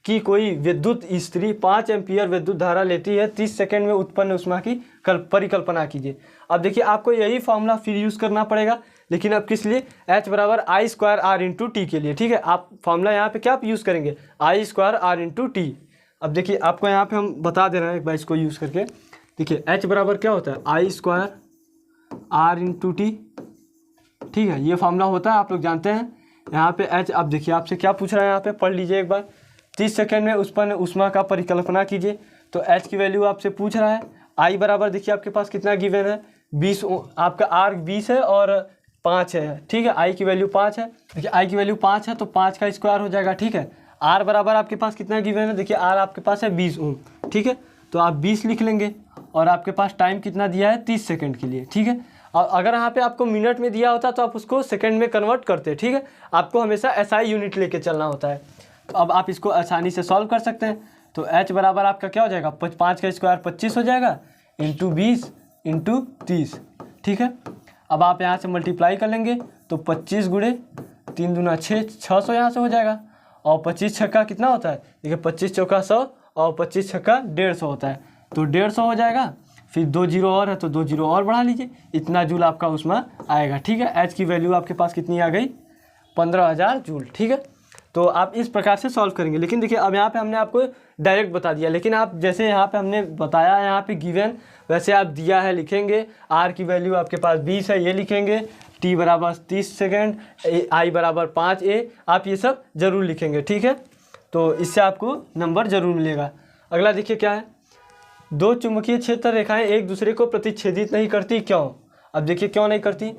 की कोई विद्युत स्त्री 5 एम्पीयर विद्युत धारा लेती है, 30 सेकेंड में उत्पन्न ऊष्मा की परिकल्पना कीजिए। अब देखिए आपको यही फॉर्मूला फिर यूज़ करना पड़ेगा, लेकिन अब किस लिए, H बराबर I² R T के लिए। ठीक है, आप फॉर्मूला यहाँ पे क्या यूज़ करेंगे, I² R T। अब देखिए आपको यहाँ पे हम बता दे रहे हैं एक बार इसको यूज़ करके। देखिए H बराबर क्या होता है, I² R T। ठीक है, ये फॉर्मूला होता है, आप लोग जानते हैं। यहाँ पे H, अब देखिए आपसे क्या पूछ रहा है, यहाँ पे पढ़ लीजिए एक बार, 30 सेकेंड में उत्पन्न ऊष्मा का परिकल्पना कीजिए। तो H की वैल्यू आपसे पूछ रहा है। I बराबर देखिए आपके पास कितना गिवन है, 20, आपका R 20 है और 5 है। ठीक है, I की वैल्यू 5 है। देखिए I की वैल्यू 5 है, तो 5 का स्क्वायर हो जाएगा। ठीक है, R बराबर आपके पास कितना गिवन है, देखिए R आपके पास है 20 ओम। ठीक है, तो आप 20 लिख लेंगे, और आपके पास टाइम कितना दिया है 30 सेकेंड के लिए। ठीक है, और अगर यहाँ पे आपको मिनट में दिया होता तो आप उसको सेकंड में कन्वर्ट करते। ठीक है, आपको हमेशा SI यूनिट लेके चलना होता है। तो अब आप इसको आसानी से सॉल्व कर सकते हैं। तो H बराबर आपका क्या हो जाएगा, 5 का स्क्वायर 25 हो जाएगा, इंटू 20 इंटू 30। ठीक है, अब आप यहाँ से मल्टीप्लाई कर लेंगे, तो 25 गुणे 3 दूना 600 यहाँ से हो जाएगा, और 25 छक्का कितना होता है, देखिए 25 चौका 100 और 25 छक्का 150 होता है, तो 150 हो जाएगा। फिर 2 जीरो और है, तो 2 जीरो और बढ़ा लीजिए, इतना जूल आपका ऊष्मा आएगा। ठीक है, H की वैल्यू आपके पास कितनी आ गई, 15,000 जूल। ठीक है, तो आप इस प्रकार से सॉल्व करेंगे। लेकिन देखिए अब यहाँ पे हमने आपको डायरेक्ट बता दिया, लेकिन आप जैसे यहाँ पे हमने बताया यहाँ पे गिवन, वैसे आप दिया है लिखेंगे। R की वैल्यू आपके पास 20 है, ये लिखेंगे। T बराबर 30 सेकेंड, I बराबर 5A, आप ये सब जरूर लिखेंगे। ठीक है, तो इससे आपको नंबर जरूर मिलेगा। अगला देखिए क्या है, 2 चुंबकीय क्षेत्र रेखाएं एक दूसरे को प्रतिच्छेदित नहीं करती, क्यों। अब देखिए क्यों नहीं करती,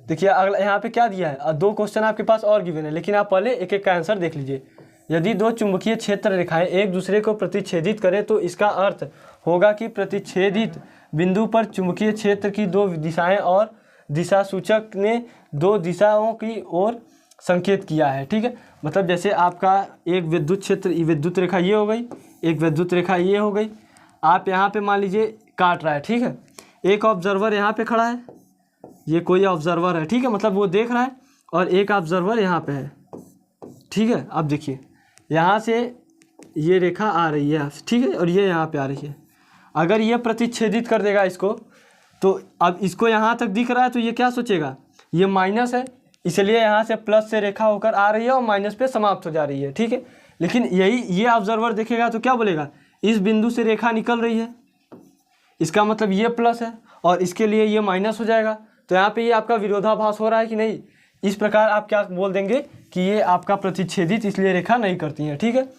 देखिए अगला यहाँ पे क्या दिया है, 2 क्वेश्चन आपके पास और गिवन है, लेकिन आप पहले एक एक का आंसर देख लीजिए। यदि 2 चुंबकीय क्षेत्र रेखाएं एक दूसरे को प्रतिच्छेदित करें तो इसका अर्थ होगा कि प्रतिच्छेदित बिंदु पर चुंबकीय क्षेत्र की 2 दिशाएं और दिशा सूचक ने 2 दिशाओं की ओर संकेत किया है। ठीक है, मतलब जैसे आपका एक विद्युत क्षेत्र, विद्युत रेखा ये हो गई, एक विद्युत रेखा ये हो गई, आप यहाँ पे मान लीजिए काट रहा है। ठीक है, एक ऑब्जर्वर यहाँ पे खड़ा है, ये कोई ऑब्जर्वर है। ठीक है, मतलब वो देख रहा है, और एक ऑब्जर्वर यहाँ पे है। ठीक है, अब देखिए यहाँ से ये रेखा आ रही है, ठीक है, और ये यहाँ पे आ रही है। अगर ये प्रतिच्छेदित कर देगा इसको, तो अब इसको यहाँ तक दिख रहा है तो ये क्या सोचेगा, ये माइनस है, इसलिए यहाँ से प्लस से रेखा होकर आ रही है और माइनस पे समाप्त हो जा रही है, ठीक है। लेकिन यही ये ऑब्जर्वर देखेगा तो क्या बोलेगा, इस बिंदु से रेखा निकल रही है, इसका मतलब ये प्लस है और इसके लिए ये माइनस हो जाएगा। तो यहाँ पे ये आपका विरोधाभास हो रहा है कि नहीं, इस प्रकार आप क्या बोल देंगे कि ये आपका प्रतिच्छेदित इसलिए रेखा नहीं करती है, ठीक है।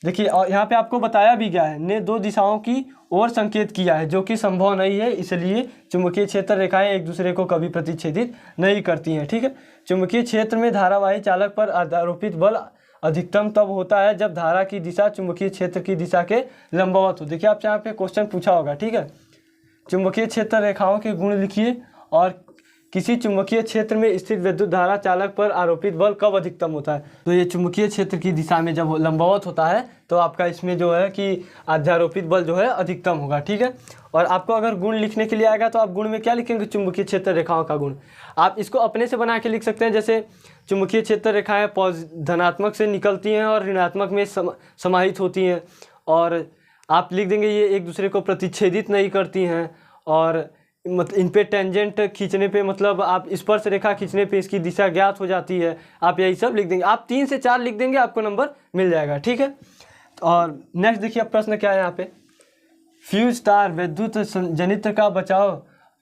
देखिए और यहाँ पे आपको बताया भी गया है, ने दो दिशाओं की ओर संकेत किया है जो कि संभव नहीं है, इसलिए चुंबकीय क्षेत्र रेखाएं एक दूसरे को कभी प्रतिच्छेदित नहीं करती हैं, ठीक है। चुंबकीय क्षेत्र में धारावाही चालक पर आरोपित बल अधिकतम तब होता है जब धारा की दिशा चुंबकीय क्षेत्र की दिशा के लंबवत हो। देखिए आप यहाँ पे क्वेश्चन पूछा होगा, ठीक है, चुंबकीय क्षेत्र रेखाओं के गुण लिखिए और किसी चुंबकीय क्षेत्र में स्थित विद्युत धारा चालक पर आरोपित बल कब अधिकतम होता है। तो ये चुंबकीय क्षेत्र की दिशा में जब लंबवत होता है तो आपका इसमें जो है कि अध्यारोपित बल जो है अधिकतम होगा, ठीक है। और आपको अगर गुण लिखने के लिए आएगा तो आप गुण में क्या लिखेंगे, चुंबकीय क्षेत्र रेखाओं का गुण। आप इसको अपने से बना के लिख सकते हैं, जैसे चुंबकीय क्षेत्र रेखाएँ धनात्मक से निकलती हैं और ऋणात्मक में समाहित होती हैं, और आप लिख देंगे ये एक दूसरे को प्रतिच्छेदित नहीं करती हैं, और मतलब इन पे टेंजेंट खींचने पे मतलब आप स्पर्श रेखा खींचने पे इसकी दिशा ज्ञात हो जाती है। आप यही सब लिख देंगे, आप 3 से 4 लिख देंगे, आपको नंबर मिल जाएगा, ठीक है। और नेक्स्ट देखिए अब प्रश्न क्या है यहाँ पे, फ्यूज तार विद्युत जनित्र का बचाव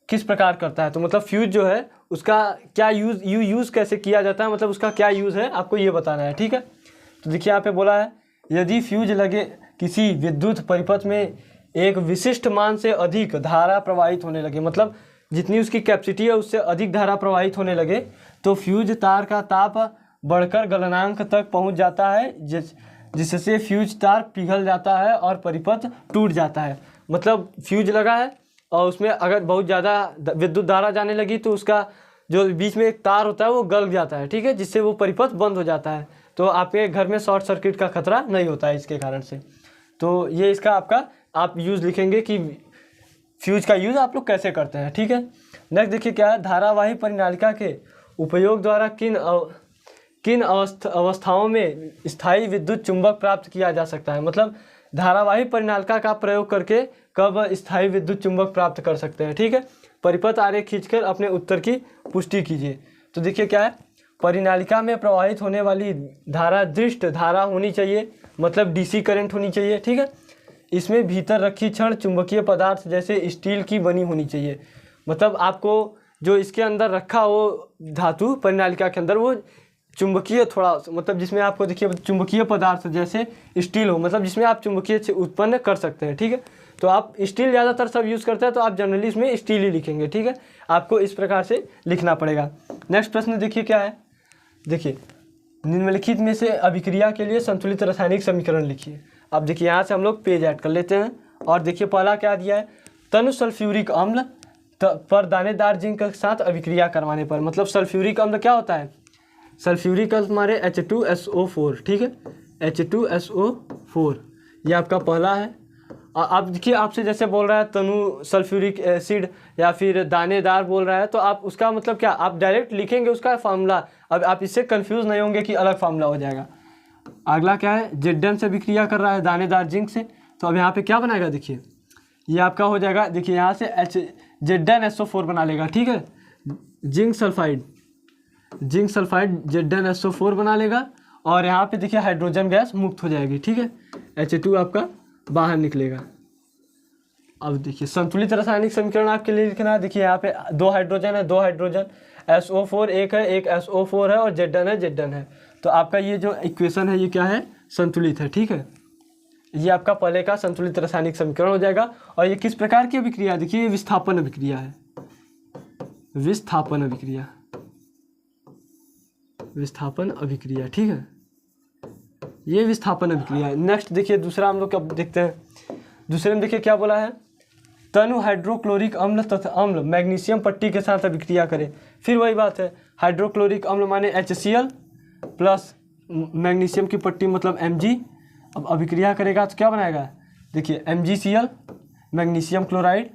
किस प्रकार करता है। तो मतलब फ्यूज जो है उसका क्या यूज़ कैसे किया जाता है, मतलब उसका क्या यूज़ है आपको ये बताना है, ठीक है। तो देखिए यहाँ पे बोला है, यदि फ्यूज लगे किसी विद्युत परिपथ में एक विशिष्ट मान से अधिक धारा प्रवाहित होने लगे, मतलब जितनी उसकी कैपेसिटी है उससे अधिक धारा प्रवाहित होने लगे, तो फ्यूज तार का ताप बढ़कर गलनांक तक पहुंच जाता है, जिससे फ्यूज तार पिघल जाता है और परिपथ टूट जाता है। मतलब फ्यूज लगा है और उसमें अगर बहुत ज़्यादा विद्युत धारा जाने लगी तो उसका जो बीच में एक तार होता है वो गल जाता है, ठीक है, जिससे वो परिपथ बंद हो जाता है। तो आपके घर में शॉर्ट सर्किट का खतरा नहीं होता है इसके कारण से। तो ये इसका आपका आप यूज़ लिखेंगे कि फ्यूज का यूज़ आप लोग कैसे करते हैं, ठीक है। नेक्स्ट देखिए क्या है, धारावाही परिनालिका के उपयोग द्वारा किन अवस्थाओं में स्थायी विद्युत चुंबक प्राप्त किया जा सकता है। मतलब धारावाही परिनालिका का प्रयोग करके कब स्थायी विद्युत चुंबक प्राप्त कर सकते हैं, ठीक है। परिपथ आरेख खींचकर अपने उत्तर की पुष्टि कीजिए। तो देखिए क्या है, परिनालिका में प्रवाहित होने वाली धारा दृष्ट धारा होनी चाहिए, मतलब डीसी करंट होनी चाहिए, ठीक है। इसमें भीतर रखी क्षण चुंबकीय पदार्थ जैसे स्टील की बनी होनी चाहिए, मतलब आपको जो इसके अंदर रखा हो धातु परिनालिका के अंदर वो चुंबकीय थोड़ा मतलब जिसमें आपको देखिए चुंबकीय पदार्थ जैसे स्टील हो, मतलब जिसमें आप चुंबकीय उत्पन्न कर सकते हैं, ठीक है। तो आप स्टील ज़्यादातर सब यूज़ करते हैं तो आप जनरली इसमें स्टील ही लिखेंगे, ठीक है। आपको इस प्रकार से लिखना पड़ेगा। नेक्स्ट प्रश्न देखिए क्या है, देखिए निम्नलिखित में से अभिक्रिया के लिए संतुलित रासायनिक समीकरण लिखिए। अब देखिए यहाँ से हम लोग पेज ऐड कर लेते हैं और देखिए पहला क्या दिया है, तनु सल्फ्यूरिक अम्ल पर दानेदार जिंक के साथ अभिक्रिया करवाने पर। मतलब सल्फ्यूरिक अम्ल क्या होता है, सल्फ्यूरिक अम्ल हमारे H2SO4, ठीक है, H2SO4 ये आपका पहला है। अब देखिए आपसे जैसे बोल रहा है तनु सल्फ्यूरिक एसिड या फिर दानेदार बोल रहा है तो आप उसका मतलब क्या आप डायरेक्ट लिखेंगे उसका फार्मूला। अब आप इससे कंफ्यूज नहीं होंगे कि अलग फार्मूला हो जाएगा। अगला क्या है, जेडन से अभिक्रिया कर रहा है दानेदार जिंक से, तो अब यहाँ पे क्या बनाएगा, देखिए ये आपका हो जाएगा, देखिए यहाँ से ZnSO4 बना लेगा, ठीक है, जिंक सल्फाइड ZnSO4 बना लेगा और यहाँ पे देखिए हाइड्रोजन गैस मुक्त हो जाएगी, ठीक है, H2 आपका बाहर निकलेगा। अब देखिए संतुलित रासायनिक समीकरण आपके लिए लिखना है। देखिए यहाँ पे 2 हाइड्रोजन है, 2 हाइड्रोजन, SO4 एक है, एक SO4 है और Zn है। तो आपका ये जो इक्वेशन है ये क्या है, संतुलित है, ठीक है। ये आपका पहले का संतुलित रासायनिक समीकरण हो जाएगा। और ये किस प्रकार की अभिक्रिया, देखिए ये विस्थापन अभिक्रिया है, विस्थापन अभिक्रिया, ठीक है, ये विस्थापन अभिक्रिया है। नेक्स्ट देखिए दूसरा हम लोग कब देखते हैं, दूसरे में देखिए क्या बोला है, तनु हाइड्रोक्लोरिक अम्ल तथा अम्ल मैग्नीशियम पट्टी के साथ अभिक्रिया करें। फिर वही बात है, हाइड्रोक्लोरिक अम्ल माने HCl प्लस मैग्नीशियम की पट्टी मतलब Mg। अब अभिक्रिया करेगा तो क्या बनाएगा, देखिए MgCl मैग्नीशियम क्लोराइड,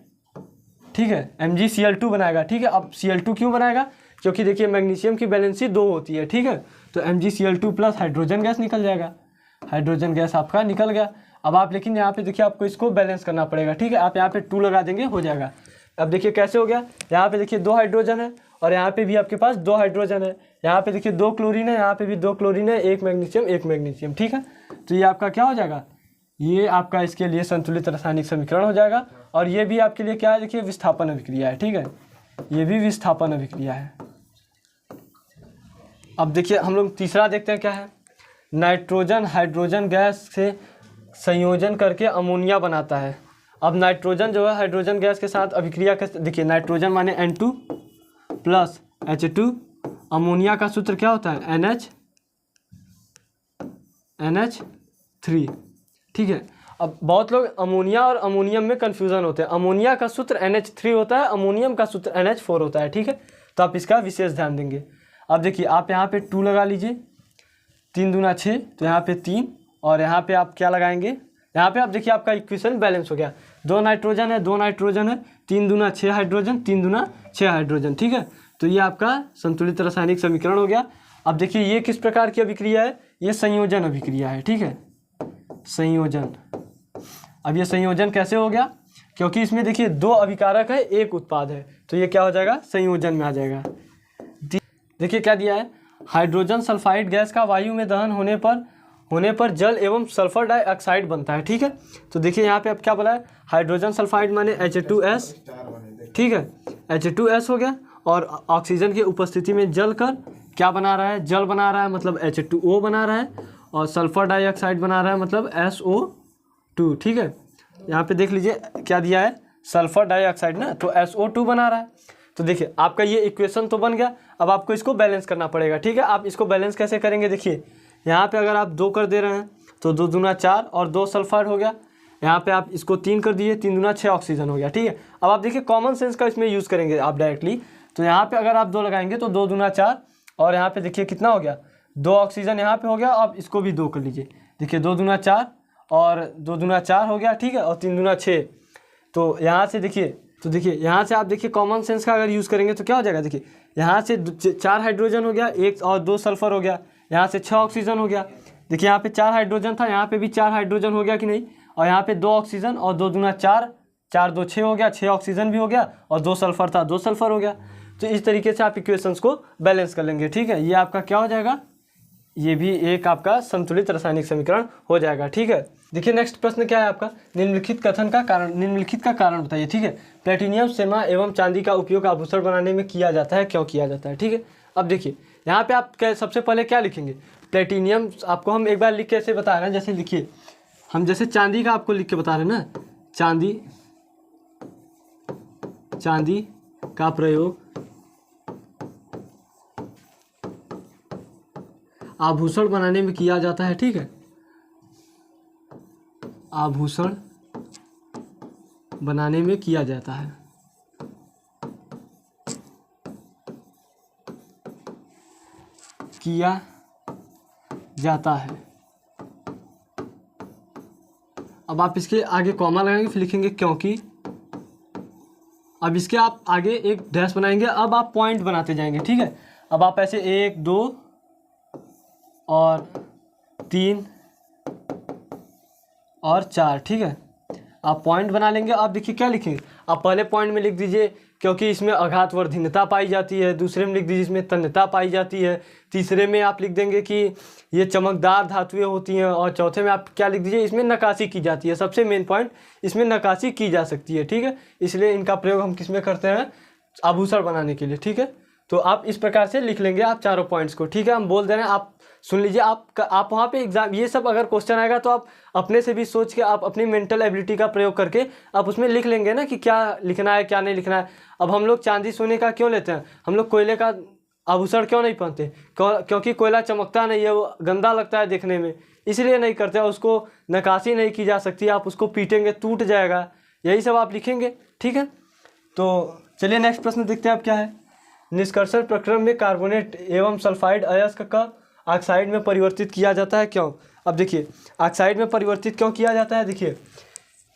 ठीक है, MgCl2 बनाएगा, ठीक है। अब Cl2 क्यों बनाएगा, क्योंकि देखिए मैग्नीशियम की वैलेंसी 2 होती है, ठीक है, तो MgCl2 प्लस हाइड्रोजन गैस निकल जाएगा, हाइड्रोजन गैस आपका निकल गया। अब आप लेकिन यहाँ पे देखिए आपको इसको बैलेंस करना पड़ेगा, ठीक है, आप यहाँ पे 2 लगा देंगे हो जाएगा। अब देखिए कैसे हो गया, यहाँ पे देखिए 2 हाइड्रोजन है और यहाँ पे भी आपके पास 2 हाइड्रोजन है, यहाँ पे देखिए 2 क्लोरीन है, यहाँ पे भी 2 क्लोरीन है, 1 मैग्नीशियम, ठीक है। तो ये आपका क्या हो जाएगा, ये आपका इसके लिए संतुलित रासायनिक समीकरण हो जाएगा। और ये भी आपके लिए क्या है, देखिए विस्थापन अभिक्रिया है, ठीक है, ये भी विस्थापन अभिक्रिया है। अब देखिए हम लोग तीसरा देखते हैं क्या है, नाइट्रोजन हाइड्रोजन गैस से संयोजन करके अमोनिया बनाता है। अब नाइट्रोजन जो है हाइड्रोजन गैस के साथ अभिक्रिया कैसे, देखिए नाइट्रोजन माने N2 प्लस H2, अमोनिया का सूत्र क्या होता है NH3, ठीक है। अब बहुत लोग अमोनिया और अमोनियम में कन्फ्यूज़न होते हैं, अमोनिया का सूत्र NH3 होता है, अमोनियम का सूत्र NH4 होता है, ठीक है। तो आप इसका विशेष ध्यान देंगे। अब देखिए आप यहाँ पे 2 लगा लीजिए, 3 दूना 6, तो यहाँ पे 3 और यहाँ पे आप क्या लगाएंगे, यहाँ पे आप देखिए आपका इक्वेशन बैलेंस हो गया, 2 नाइट्रोजन है, 3 दूना 6 हाइड्रोजन, 3 दूना 6 हाइड्रोजन, ठीक है। तो ये आपका संतुलित रासायनिक समीकरण हो गया। अब देखिए ये किस प्रकार की अभिक्रिया है, ये संयोजन अभिक्रिया है, ठीक है, संयोजन। अब ये संयोजन कैसे हो गया, क्योंकि इसमें देखिए 2 अभिकारक है, 1 उत्पाद है, तो ये क्या हो जाएगा, संयोजन में आ जाएगा। देखिए क्या दिया है, हाइड्रोजन सल्फाइड गैस का वायु में दहन होने पर जल एवं सल्फर डाइऑक्साइड बनता है, ठीक है। तो देखिए यहाँ पे अब क्या बोला है, हाइड्रोजन सल्फाइड माने H2S, ठीक है, H2S हो गया, और ऑक्सीजन की उपस्थिति में जल कर क्या बना रहा है, जल बना रहा है, मतलब H2O बना रहा है, और सल्फर डाइऑक्साइड बना रहा है, मतलब SO2, ठीक है। यहाँ पे देख लीजिए क्या दिया है, सल्फर डाइऑक्साइड ना, तो SO2 बना रहा है। तो देखिए आपका ये इक्वेशन तो बन गया, अब आपको इसको बैलेंस करना पड़ेगा, ठीक है। आप इसको बैलेंस कैसे करेंगे, देखिए यहाँ पे अगर आप 2 कर दे रहे हैं तो 2 दूना 4 और 2 सल्फर हो गया, यहाँ पे आप इसको 3 कर दिए, 3 दूना 6 ऑक्सीजन हो गया, ठीक है। अब आप देखिए कॉमन सेंस का इसमें यूज़ करेंगे आप डायरेक्टली, तो यहाँ पे अगर आप 2 लगाएंगे तो 2 दूना 4 और यहाँ पे देखिए कितना हो गया, 2 ऑक्सीजन यहाँ पे हो गया, अब इसको भी 2 कर लीजिए, देखिए 2 दूना 4 और 2 दूना 4 हो गया, ठीक है, और 3 दूना 6। तो यहाँ से देखिए, तो देखिए यहाँ से आप देखिए कॉमन सेंस का अगर यूज़ करेंगे तो क्या हो जाएगा, देखिए यहाँ से 4 हाइड्रोजन हो गया, 1 और 2 सल्फर हो गया, यहाँ से 6 ऑक्सीजन हो गया, देखिए यहाँ पे 4 हाइड्रोजन था, यहाँ पे भी 4 हाइड्रोजन हो गया कि नहीं, और यहाँ पे 2 ऑक्सीजन और 2 दूना 4, 4 2 6 हो गया, 6 ऑक्सीजन भी हो गया, और 2 सल्फर था, 2 सल्फर हो गया। तो इस तरीके से आप इक्वेशंस को बैलेंस कर लेंगे, ठीक है। ये आपका क्या हो जाएगा, ये भी एक आपका संतुलित रासायनिक समीकरण हो जाएगा, ठीक है। देखिए नेक्स्ट प्रश्न क्या है आपका, निम्नलिखित का कारण बताइए, ठीक है। प्लेटिनियम सेमा एवं चांदी का उपयोग आभूषण बनाने में किया जाता है, क्यों किया जाता है, ठीक है। अब देखिए यहाँ पे आप सबसे पहले क्या लिखेंगे, प्लेटिनियम आपको हम एक बार लिख के ऐसे बता रहे हैं, जैसे लिखिए हम जैसे चांदी का आपको लिख के बता रहे हैं ना, चांदी का प्रयोग आभूषण बनाने में किया जाता है, ठीक है, आभूषण बनाने में किया जाता है। अब आप इसके आगे कॉमा लगाएंगे, फिर लिखेंगे क्योंकि। अब इसके आप आगे एक डैश बनाएंगे, अब आप पॉइंट बनाते जाएंगे, ठीक है। अब आप ऐसे 1 2 और 3 और 4, ठीक है, आप पॉइंट बना लेंगे। आप देखिए क्या लिखेंगे, आप पहले पॉइंट में लिख दीजिए क्योंकि इसमें आघातवर्धीनता पाई जाती है, दूसरे में लिख दीजिए इसमें तन्यता पाई जाती है, तीसरे में आप लिख देंगे कि ये चमकदार धातुएं होती हैं, और चौथे में आप क्या लिख दीजिए, इसमें नक्काशी की जाती है। सबसे मेन पॉइंट, इसमें नक्काशी की जा सकती है, ठीक है, इसलिए इनका प्रयोग हम किस में करते हैं, आभूषण बनाने के लिए, ठीक है। तो आप इस प्रकार से लिख लेंगे आप चारों पॉइंट्स को, ठीक है। हम बोल दे रहे हैं, आप सुन लीजिए, आप वहाँ पे एग्जाम ये सब अगर क्वेश्चन आएगा तो आप अपने से भी सोच के, आप अपनी मेंटल एबिलिटी का प्रयोग करके आप उसमें लिख लेंगे ना कि क्या लिखना है क्या नहीं लिखना है। अब हम लोग चांदी सोने का क्यों लेते हैं, हम लोग कोयले का आभूषण क्यों नहीं पहनते, क्योंकि कोयला चमकता नहीं है, वो गंदा लगता है देखने में, इसलिए नहीं करते, उसको नक्काशी नहीं की जा सकती, आप उसको पीटेंगे टूट जाएगा, यही सब आप लिखेंगे, ठीक है। तो चलिए नेक्स्ट प्रश्न देखते हैं आप क्या है। निष्कर्षण प्रक्रम में कार्बोनेट एवं सल्फाइड अयस्क का ऑक्साइड में परिवर्तित किया जाता है, क्यों। अब देखिए ऑक्साइड में परिवर्तित क्यों किया जाता है, देखिए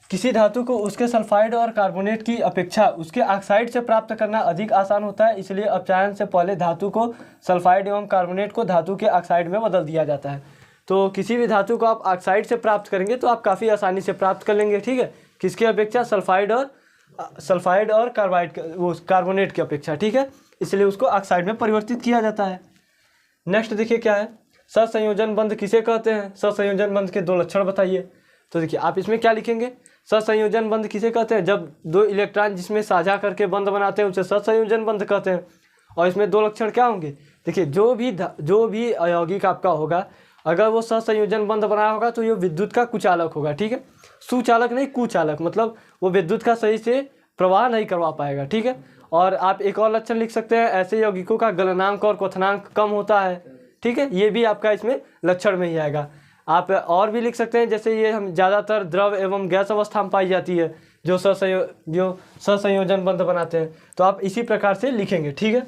किसी धातु को उसके सल्फाइड और कार्बोनेट की अपेक्षा उसके ऑक्साइड से प्राप्त करना अधिक आसान होता है, इसलिए अपचायन से पहले धातु को सल्फाइड एवं कार्बोनेट को धातु के ऑक्साइड में बदल दिया जाता है। तो किसी भी धातु को आप ऑक्साइड से प्राप्त करेंगे तो आप काफ़ी आसानी से प्राप्त कर लेंगे, ठीक है, किसकी अपेक्षा, सल्फाइड और सल्फाइड और कार्बाइड वो कार्बोनेट की अपेक्षा, ठीक है, इसलिए उसको ऑक्साइड में परिवर्तित किया जाता है। नेक्स्ट देखिए क्या है, सहसंयोजन बंध किसे कहते हैं, सहसंयोजन बंध के 2 लक्षण बताइए। तो देखिए आप इसमें क्या लिखेंगे, सहसंयोजन बंध किसे कहते हैं, जब 2 इलेक्ट्रॉन जिसमें साझा करके बंध बनाते हैं उसे सहसंयोजन बंध कहते हैं। और इसमें 2 लक्षण क्या होंगे, देखिए जो भी अयौगिक आपका होगा, अगर वो सहसंयोजन बंध बनाया होगा तो ये विद्युत का कुचालक होगा, ठीक है, सुचालक नहीं कुचालक, मतलब वो विद्युत का सही से प्रवाह नहीं करवा पाएगा, ठीक है। और आप एक और लक्षण लिख सकते हैं, ऐसे यौगिकों का गलनांक और क्वथनांक कम होता है, ठीक है, ये भी आपका इसमें लक्षण में ही आएगा। आप और भी लिख सकते हैं, जैसे ये हम ज़्यादातर द्रव एवं गैस अवस्था में पाई जाती है जो सहसंयोजन बंध बनाते हैं, तो आप इसी प्रकार से लिखेंगे, ठीक है।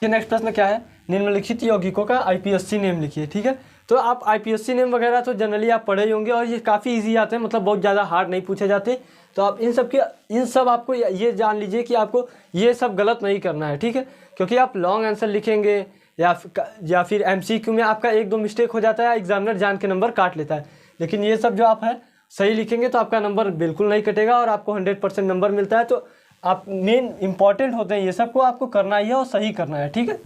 ये नेक्स्ट प्रश्न क्या है, निम्नलिखित यौगिकों का आईपीएससी नेम लिखिए, ठीक है। तो आप आईपीएससी नेम वगैरह तो जनरली आप पढ़े ही होंगे और ये काफ़ी इजी आते हैं, मतलब बहुत ज़्यादा हार्ड नहीं पूछे जाते। तो आप इन सब आपको ये जान लीजिए कि आपको ये सब गलत नहीं करना है, ठीक है, क्योंकि आप लॉन्ग आंसर लिखेंगे या फिर एमसीक्यू में आपका 1-2 मिस्टेक हो जाता है, एग्जामिनर जान के नंबर काट लेता है। लेकिन ये सब जो आप है सही लिखेंगे तो आपका नंबर बिल्कुल नहीं कटेगा और आपको 100% नंबर मिलता है। तो आप मेन इंपॉर्टेंट होते हैं, ये सब को आपको करना ही है और सही करना है, ठीक है।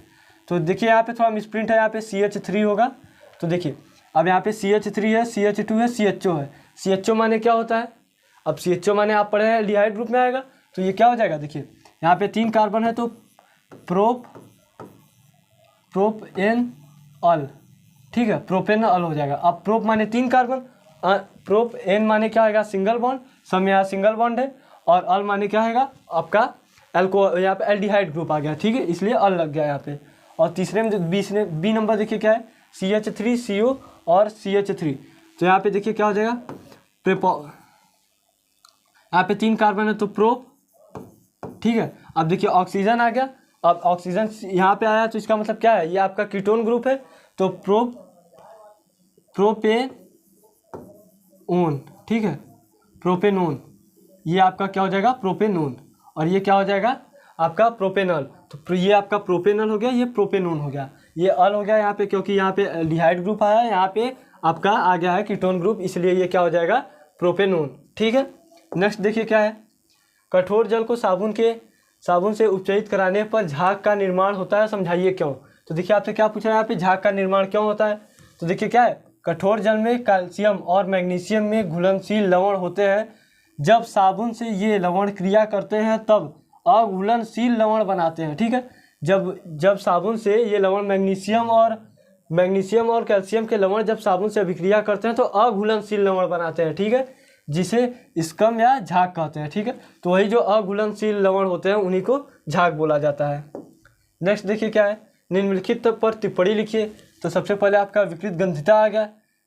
तो देखिए यहाँ पे थोड़ा मिसप्रिंट है, यहाँ पे CH3 होगा, तो देखिए अब यहाँ पे CH3 है, CH2 है, CHO है। CHO माने क्या होता है, अब CHO माने आप पढ़े हैं एल्डिहाइड ग्रुप में आएगा, तो ये क्या हो जाएगा, देखिए यहाँ पे 3 कार्बन है तो प्रोपेनॉल, ठीक है, प्रोपेनॉल हो जाएगा। अब प्रोप माने 3 कार्बन, प्रोपेन माने क्या आएगा, सिंगल बॉन्ड, सब यहाँ सिंगल बॉन्ड है, और अल माने क्या आएगा आपका यहाँ पे एल्डिहाइड ग्रुप आ गया, ठीक है, इसलिए अल लग गया यहाँ पे। और तीसरे में बी नंबर देखिए क्या है, CH3CO और CH3, तो यहाँ पे देखिए क्या हो जाएगा, यहाँ पे 3 कार्बन है तो प्रोप, ठीक है। अब देखिए ऑक्सीजन आ गया, अब ऑक्सीजन यहाँ पे आया तो इसका मतलब क्या है, ये आपका कीटोन ग्रुप है, तो प्रोपेनोन, ठीक है, प्रोपेनोन, ये आपका क्या हो जाएगा प्रोपेनोन, और ये क्या हो जाएगा आपका प्रोपेनॉल। तो ये आपका प्रोपेनॉल हो गया, ये प्रोपेनोन हो गया, ये अल हो गया यहाँ पे, क्योंकि यहाँ पे एल्डिहाइड ग्रुप आया है, यहाँ पे आपका आ गया है कीटोन ग्रुप, इसलिए ये क्या हो जाएगा प्रोपेनोन, ठीक है। नेक्स्ट देखिए क्या है, कठोर जल को साबुन से उपचयित कराने पर झाग का निर्माण होता है, समझाइए क्यों। तो देखिए आपसे क्या पूछा है यहाँ पे, झाग का निर्माण क्यों होता है। तो देखिए क्या है, कठोर जल में कैल्शियम और मैग्नीशियम में घुलनशील लवण होते हैं, जब साबुन से ये लवण क्रिया करते हैं तब अघुलनशील लवण बनाते हैं, ठीक है। जब साबुन से ये लवण मैग्नीशियम और कैल्शियम के लवण जब साबुन से अभिक्रिया करते हैं तो अघुलनशील लवण बनाते हैं, ठीक है, जिसे स्कम या झाग कहते हैं, ठीक है। तो वही जो अघुलनशील लवण होते हैं उन्हीं को झाग बोला जाता है। नेक्स्ट देखिए क्या है, निम्नलिखित पर टिप्पणी लिखिए। तो सबसे पहले आपका विकृत गंधिता आ गया,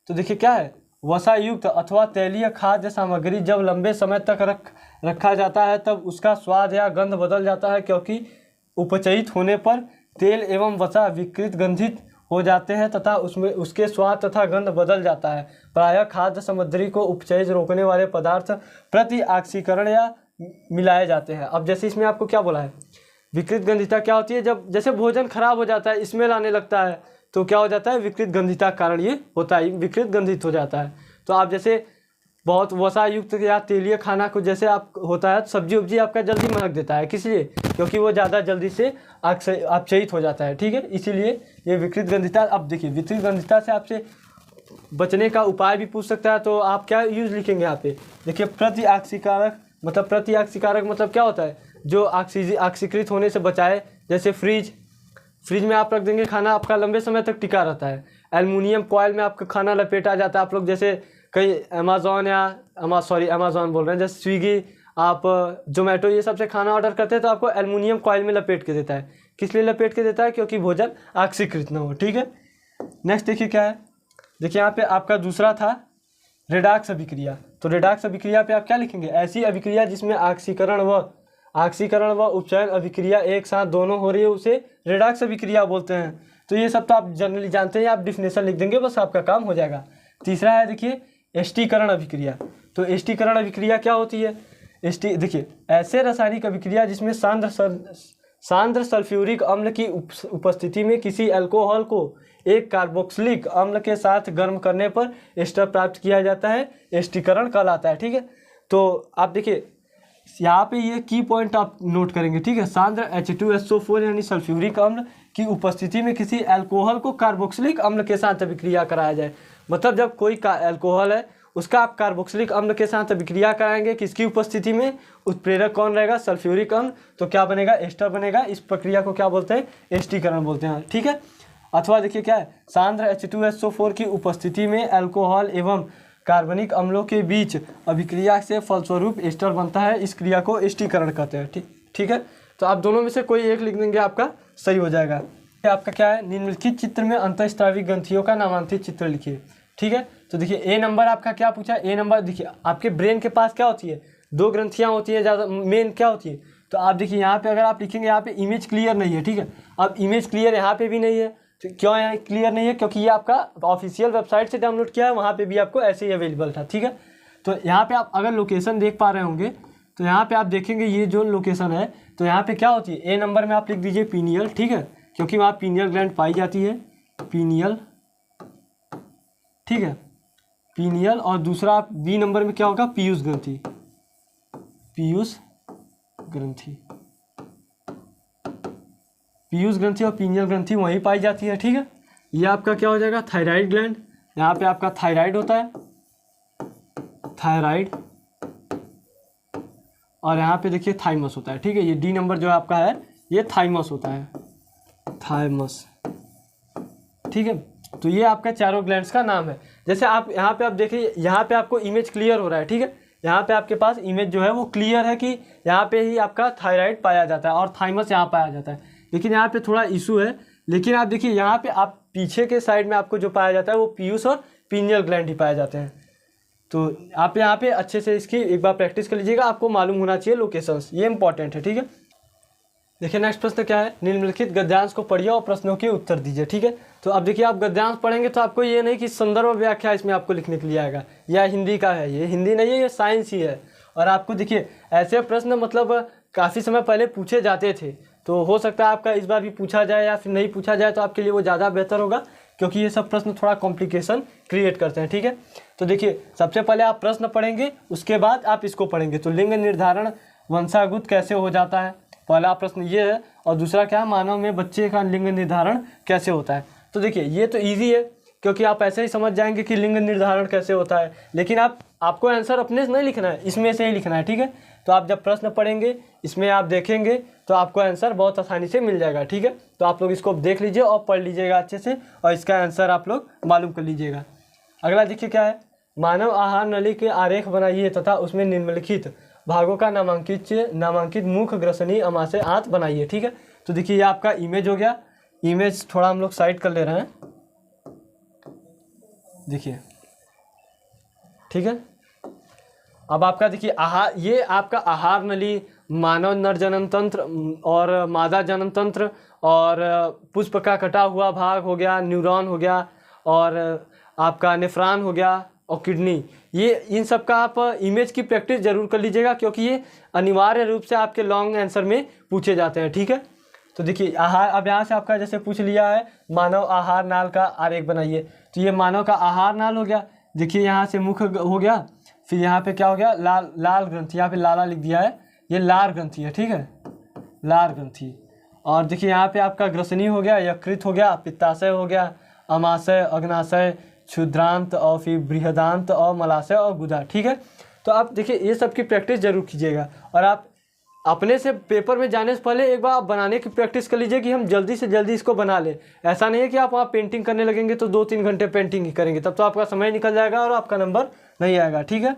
तो देखिए क्या है, वसायुक्त अथवा तैलीय खाद्य सामग्री जब लंबे समय तक रखा जाता है तब उसका स्वाद या गंध बदल जाता है, क्योंकि उपचयित होने पर तेल एवं वसा विकृत गंधित हो जाते हैं तथा उसमें उसके स्वाद तथा गंध बदल जाता है। प्रायः खाद्य सामग्री को उपचय रोकने वाले पदार्थ प्रति ऑक्सीकरण या मिलाए जाते हैं। अब जैसे इसमें आपको क्या बोला है, विकृत गंधिता क्या होती है, जब जैसे भोजन खराब हो जाता है, स्मेल आने लगता है, तो क्या हो जाता है, विकृत गंधिता का कारण ये होता है, विकृत गंधित हो जाता है। तो आप जैसे बहुत वसा युक्त या तेलीय खाना को जैसे आप होता है, सब्जी उब्जी आपका जल्दी महक देता है, किस लिए, क्योंकि वो ज़्यादा जल्दी से अपचयित हो जाता है, ठीक है, इसीलिए ये विकृत गंधिता। अब देखिए विकृत गंधिता से आपसे बचने का उपाय भी पूछ सकता है, तो आप क्या यूज लिखेंगे यहाँ पे, देखिए प्रति ऑक्सीकारक मतलब क्या होता है, जो ऑक्सीकृत होने से बचाए, जैसे फ्रिज में आप रख देंगे खाना, आपका लंबे समय तक टिका रहता है। एल्युमिनियम फॉइल में आपका खाना लपेटा जाता है, आप लोग जैसे कई अमेज़ॉन बोल रहे हैं, जैसे स्विगी, आप जोमेटो, ये सब से खाना ऑर्डर करते हैं तो आपको एल्युमिनियम फॉइल में लपेट के देता है। किस लिए लपेट के देता है, क्योंकि भोजन ऑक्सीकृत ना हो, ठीक है। नेक्स्ट देखिए क्या है, देखिए यहाँ पे आपका दूसरा था रेडॉक्स अभिक्रिया। तो रेडॉक्स अभिक्रिया पे आप क्या लिखेंगे, ऐसी अभिक्रिया जिसमें ऑक्सीकरण व उपचयन अभिक्रिया एक साथ दोनों हो रही है उसे रेडॉक्स अभिक्रिया बोलते हैं। तो ये सब तो आप जनरली जानते हैं, आप डिफिनेशन लिख देंगे बस आपका काम हो जाएगा। तीसरा है देखिए एस्टीकरण अभिक्रिया। तो एस्टीकरण अभिक्रिया क्या होती है, देखिए ऐसे रासायनिक अभिक्रिया जिसमें सांद्र सल्फ्यूरिक अम्ल की उपस्थिति में किसी अल्कोहल को एक कार्बोक्सिलिक अम्ल के साथ गर्म करने पर एस्टर प्राप्त किया जाता है, एस्टीकरण कहलाता है, ठीक है। तो आप देखिए यहाँ पे ये की पॉइंट आप नोट करेंगे, ठीक है। सांद्र H2SO4 यानी सल्फ्यूरिक अम्ल की उपस्थिति में किसी अल्कोहल को कार्बोक्सिलिक अम्ल के साथ अभिक्रिया कराया जाए। मतलब जब कोई अल्कोहल है उसका आप कार्बोक्सिलिक अम्ल के साथ अभिक्रिया कराएंगे, किसकी उपस्थिति में, उत्प्रेरक कौन रहेगा, सल्फ्यूरिक अम्ल, तो क्या बनेगा, एस्टर बनेगा। इस प्रक्रिया को क्या बोलते हैं, एस्टीकरण बोलते हैं, ठीक है। अथवा देखिए क्या है, सांद्र H2SO4 की उपस्थिति में अल्कोहल एवं कार्बनिक अम्लों के बीच अभिक्रिया से फलस्वरूप एस्टर बनता है, इस क्रिया को एस्टीकरण कहते हैं, ठीक है। तो आप दोनों में से कोई एक लिख देंगे, आपका सही हो जाएगा। आपका क्या है, निम्नलिखित चित्र में अंतःस्रावी ग्रंथियों का नामांकित चित्र लिखिए, ठीक है। तो देखिए ए नंबर आपका क्या पूछा, ए नंबर देखिए आपके ब्रेन के पास क्या होती है, 2 ग्रंथियाँ होती है, ज़्यादा मेन क्या होती है। तो आप देखिए यहाँ पे अगर आप लिखेंगे, यहाँ पे इमेज क्लियर नहीं है, ठीक है। अब इमेज क्लियर यहाँ पे भी नहीं है, तो क्यों यहाँ क्लियर नहीं है, क्योंकि ये आपका ऑफिशियल वेबसाइट से डाउनलोड किया है, वहाँ पे भी आपको ऐसे ही अवेलेबल था, ठीक है। तो यहाँ पे आप अगर लोकेशन देख पा रहे होंगे तो यहाँ पे आप देखेंगे ये जो लोकेशन है, तो यहाँ पे क्या होती है, ए नंबर में आप लिख दीजिए पीनियल, ठीक है, क्योंकि वहाँ पीनियल ग्लैंड पाई जाती है, पीनियल, ठीक है, पीनियल। और दूसरा बी नंबर में क्या होगा, पीयूष ग्रंथि, पीयूष ग्रंथि, पीयूष ग्रंथि और पीनियल ग्रंथि वहीं पाई जाती है, ठीक है। ये आपका क्या हो जाएगा, थायराइड ग्लैंड, यहाँ पे आपका थायराइड होता है, थायराइड, और यहाँ पे देखिए थाइमस होता है, ठीक है। ये डी नंबर जो आपका है ये थाइमस होता है, थाइमस, ठीक है। तो ये आपका चारों ग्लैंड्स का नाम है। जैसे आप यहाँ पे आप देखिए, यहाँ पे आपको इमेज क्लियर हो रहा है, ठीक है। यहाँ पे आपके पास इमेज जो है वो क्लियर है कि यहाँ पे ही आपका थायराइड पाया जाता है और थाइमस यहाँ पाया जाता है। लेकिन यहाँ पे थोड़ा इशू है, लेकिन आप देखिए यहाँ पे आप पीछे के साइड में आपको जो पाया जाता है वो पीयूष और पीनियल ग्लैंड ही पाए जाते हैं। तो आप यहाँ पे अच्छे से इसकी एक बार प्रैक्टिस कर लीजिएगा, आपको मालूम होना चाहिए लोकेशंस, ये इंपॉर्टेंट है, ठीक है। देखिए नेक्स्ट प्रश्न क्या है, निम्नलिखित गद्यांश को पढ़िए और प्रश्नों के उत्तर दीजिए, ठीक है। तो अब देखिए आप गद्यांश पढ़ेंगे तो आपको ये नहीं कि संदर्भ व्याख्या इसमें आपको लिखने के लिए आएगा, या हिंदी का है, ये हिंदी नहीं है, ये साइंस ही है। और आपको देखिए ऐसे प्रश्न मतलब काफ़ी समय पहले पूछे जाते थे, तो हो सकता है आपका इस बार भी पूछा जाए या फिर नहीं पूछा जाए, तो आपके लिए वो ज़्यादा बेहतर होगा, क्योंकि ये सब प्रश्न थोड़ा कॉम्प्लिकेशन क्रिएट करते हैं, ठीक है। तो देखिए सबसे पहले आप प्रश्न पढ़ेंगे, उसके बाद आप इसको पढ़ेंगे। तो लिंग निर्धारण वंशागुत कैसे हो जाता है, पहला प्रश्न ये है। और दूसरा क्या है, मानव में बच्चे का लिंग निर्धारण कैसे होता है। तो देखिए ये तो इजी है, क्योंकि आप ऐसे ही समझ जाएंगे कि लिंग निर्धारण कैसे होता है, लेकिन आपको आंसर अपने से नहीं लिखना है, इसमें से ही लिखना है, ठीक है। तो आप जब प्रश्न पढ़ेंगे, इसमें आप देखेंगे तो आपको आंसर बहुत आसानी से मिल जाएगा, ठीक है। तो आप लोग इसको देख लीजिए और पढ़ लीजिएगा अच्छे से, और इसका आंसर आप लोग मालूम कर लीजिएगा। अगला देखिए क्या है, मानव आहार नली के आरेख बनाइए तथा उसमें निम्नलिखित भागों का नामांकित मुख, ग्रसनी, अमाशय, आंत बनाइए, ठीक है। तो देखिए ये आपका इमेज हो गया, इमेज थोड़ा हम लोग साइड कर ले रहे हैं, देखिए, ठीक है। अब आपका देखिए आहार, ये आपका आहार नली, मानव नर जनन तंत्र और मादा जनन तंत्र, और पुष्प का कटा हुआ भाग हो गया, न्यूरॉन हो गया, और आपका नेफ्रॉन हो गया, और किडनी, ये इन सब का आप इमेज की प्रैक्टिस जरूर कर लीजिएगा, क्योंकि ये अनिवार्य रूप से आपके लॉन्ग आंसर में पूछे जाते हैं, ठीक है। तो देखिए आहार, अब यहाँ से आपका जैसे पूछ लिया है मानव आहार नाल का आरेख बनाइए, तो ये मानव का आहार नाल हो गया। देखिए यहाँ से मुख हो गया, फिर यहाँ पे क्या हो गया, लाल ग्रंथि, यहाँ पे लाला लिख दिया है, ये लार ग्रंथि है, ठीक है, लार ग्रंथि। और देखिए यहाँ पे आपका ग्रसनी हो गया, यकृत हो गया, पित्ताशय हो गया, अमाशय, अग्नाशय, क्षुद्रांत, और फिर बृहदांत, और मलाशय, और गुदा, ठीक है। तो आप देखिए ये सब की प्रैक्टिस जरूर कीजिएगा, और आप अपने से पेपर में जाने से पहले एक बार आप बनाने की प्रैक्टिस कर लीजिए कि हम जल्दी से जल्दी इसको बना लें। ऐसा नहीं है कि आप वहाँ पेंटिंग करने लगेंगे तो 2-3 घंटे पेंटिंग ही करेंगे, तब तो आपका समय निकल जाएगा और आपका नंबर नहीं आएगा, ठीक है।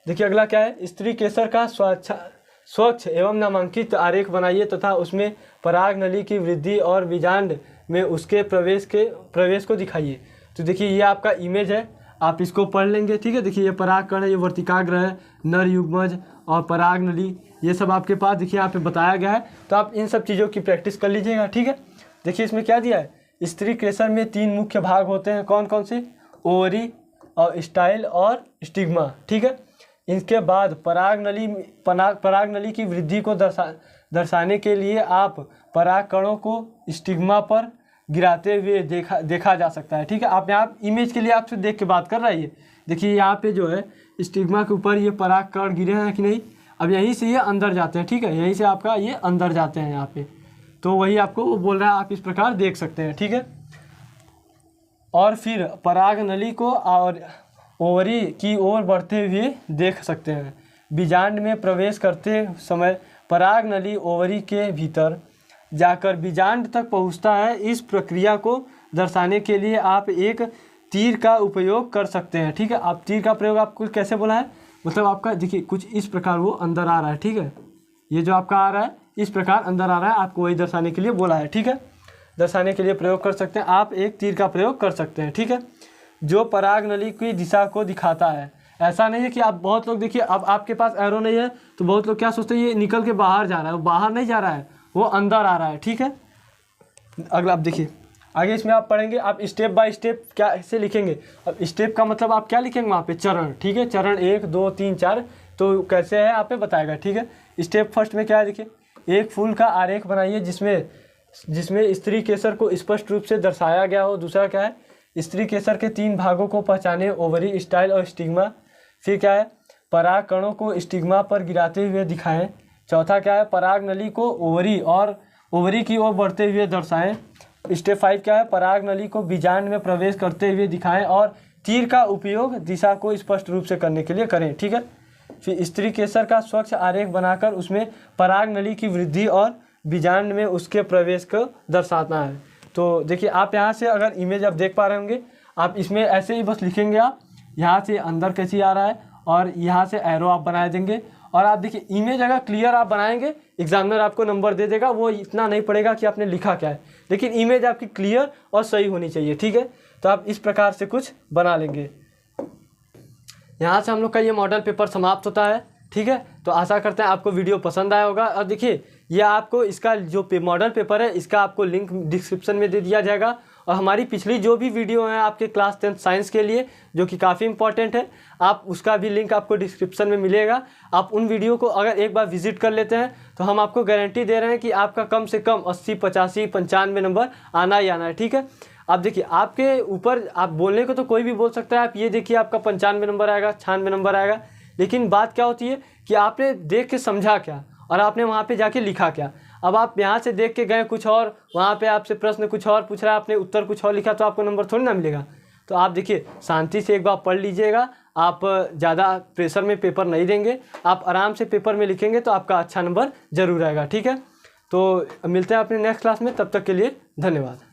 देखिए अगला क्या है, स्त्री केसर का स्वच्छ एवं नामांकित आरेख बनाइए तथा उसमें पराग नली की वृद्धि और बीजांड में उसके प्रवेश को दिखाइए। तो देखिए ये आपका इमेज है, आप इसको पढ़ लेंगे, ठीक है। देखिए ये पराग कण है, ये वर्तिकाग्र है, नर युग्मज और पराग नली, ये सब आपके पास देखिए यहाँ पे बताया गया है। तो आप इन सब चीज़ों की प्रैक्टिस कर लीजिएगा, ठीक है। देखिए इसमें क्या दिया है, स्त्री केसर में 3 मुख्य भाग होते हैं, कौन कौन से, ओवरी और स्टाइल और स्टिग्मा, ठीक है। इसके बाद पराग नली की वृद्धि को दर्शाने के लिए आप पराग कणों को स्टिग्मा पर गिराते हुए देखा जा सकता है, ठीक है। आप यहाँ इमेज के लिए आपसे देख के बात कर रही है, देखिए यहाँ पे जो है स्टिग्मा के ऊपर ये पराग कण गिरे हैं कि नहीं, अब यहीं से ये अंदर जाते हैं, ठीक है, यहीं से आपका ये अंदर जाते हैं यहाँ पे, तो वही आपको वो बोल रहा है, आप इस प्रकार देख सकते हैं, ठीक है। और फिर पराग नली को और ओवरी की ओर बढ़ते हुए देख सकते हैं। बीजांड में प्रवेश करते समय पराग नली ओवरी के भीतर जाकर बीजांड तक पहुंचता है। इस प्रक्रिया को दर्शाने के लिए आप एक तीर का उपयोग कर सकते हैं, ठीक है। आप तीर का प्रयोग आपको कैसे बोला है, मतलब आपका देखिए कुछ इस प्रकार वो अंदर आ रहा है, ठीक है, ये जो आपका आ रहा है इस प्रकार अंदर आ रहा है, आपको वही दर्शाने के लिए बोला है, ठीक है। दर्शाने के लिए प्रयोग कर सकते हैं, आप एक तीर का प्रयोग कर सकते हैं, ठीक है, जो पराग नली की दिशा को दिखाता है। ऐसा नहीं है कि आप, बहुत लोग देखिए अब आपके पास एरो नहीं है तो बहुत लोग क्या सोचते हैं ये निकल के बाहर जा रहा है, वो बाहर नहीं जा रहा है, वो अंदर आ रहा है, ठीक है। अगला आप देखिए आगे इसमें आप पढ़ेंगे, आप स्टेप बाय स्टेप क्या ऐसे लिखेंगे। अब स्टेप का मतलब आप क्या लिखेंगे वहाँ पे, चरण, ठीक है, चरण 1 2 3 4, तो कैसे है आप पे बताएगा, ठीक है। स्टेप फर्स्ट में क्या है देखिए, एक फूल का आरेख बनाइए जिसमें स्त्री केसर को स्पष्ट रूप से दर्शाया गया हो। दूसरा क्या है, स्त्री केसर के 3 भागों को पहचाने, ओवरी, स्टाइल और स्टिग्मा। फिर क्या है, पराग कणों को स्टिग्मा पर गिराते हुए दिखाएं। चौथा क्या है, पराग नली को ओवरी की ओर बढ़ते हुए दर्शाएं। स्टेप 5 क्या है, पराग नली को बीजांड में प्रवेश करते हुए दिखाएं और तीर का उपयोग दिशा को स्पष्ट रूप से करने के लिए करें, ठीक है। फिर स्त्री केसर का स्वच्छ आरेख बनाकर उसमें पराग नली की वृद्धि और बीजांड में उसके प्रवेश को दर्शाना है। तो देखिए आप यहाँ से अगर इमेज आप देख पा रहे होंगे, आप इसमें ऐसे ही बस लिखेंगे, आप यहाँ से अंदर कैसे आ रहा है और यहाँ से एरो आप बना देंगे। और आप देखिए इमेज अगर क्लियर आप बनाएंगे, एग्जामिनर आपको नंबर दे देगा, वो इतना नहीं पड़ेगा कि आपने लिखा क्या है, लेकिन इमेज आपकी क्लियर और सही होनी चाहिए, ठीक है। तो आप इस प्रकार से कुछ बना लेंगे। यहाँ से हम लोग का ये मॉडल पेपर समाप्त होता है, ठीक है। तो आशा करते हैं आपको वीडियो पसंद आया होगा। और देखिए ये आपको इसका जो मॉडल पेपर है इसका आपको लिंक डिस्क्रिप्शन में दे दिया जाएगा। और हमारी पिछली जो भी वीडियो है आपके क्लास 10 साइंस के लिए जो कि काफ़ी इंपॉर्टेंट है, आप उसका भी लिंक आपको डिस्क्रिप्शन में मिलेगा। आप उन वीडियो को अगर एक बार विजिट कर लेते हैं तो हम आपको गारंटी दे रहे हैं कि आपका कम से कम 80 85 95 नंबर आना ही आना है, ठीक है। आप देखिए आपके ऊपर, आप बोलने को तो कोई भी बोल सकता है, आप ये देखिए आपका 95 नंबर आएगा, 96 नंबर आएगा, लेकिन बात क्या होती है कि आपने देख के समझा क्या और आपने वहाँ पे जाके लिखा क्या। अब आप यहाँ से देख के गए कुछ और, वहाँ पे आपसे प्रश्न कुछ और पूछ रहा है, आपने उत्तर कुछ और लिखा, तो आपको नंबर थोड़ी ना मिलेगा। तो आप देखिए शांति से एक बार पढ़ लीजिएगा, आप ज़्यादा प्रेशर में पेपर नहीं देंगे, आप आराम से पेपर में लिखेंगे तो आपका अच्छा नंबर ज़रूर आएगा, ठीक है। तो मिलते हैं अपने नेक्स्ट क्लास में, तब तक के लिए धन्यवाद।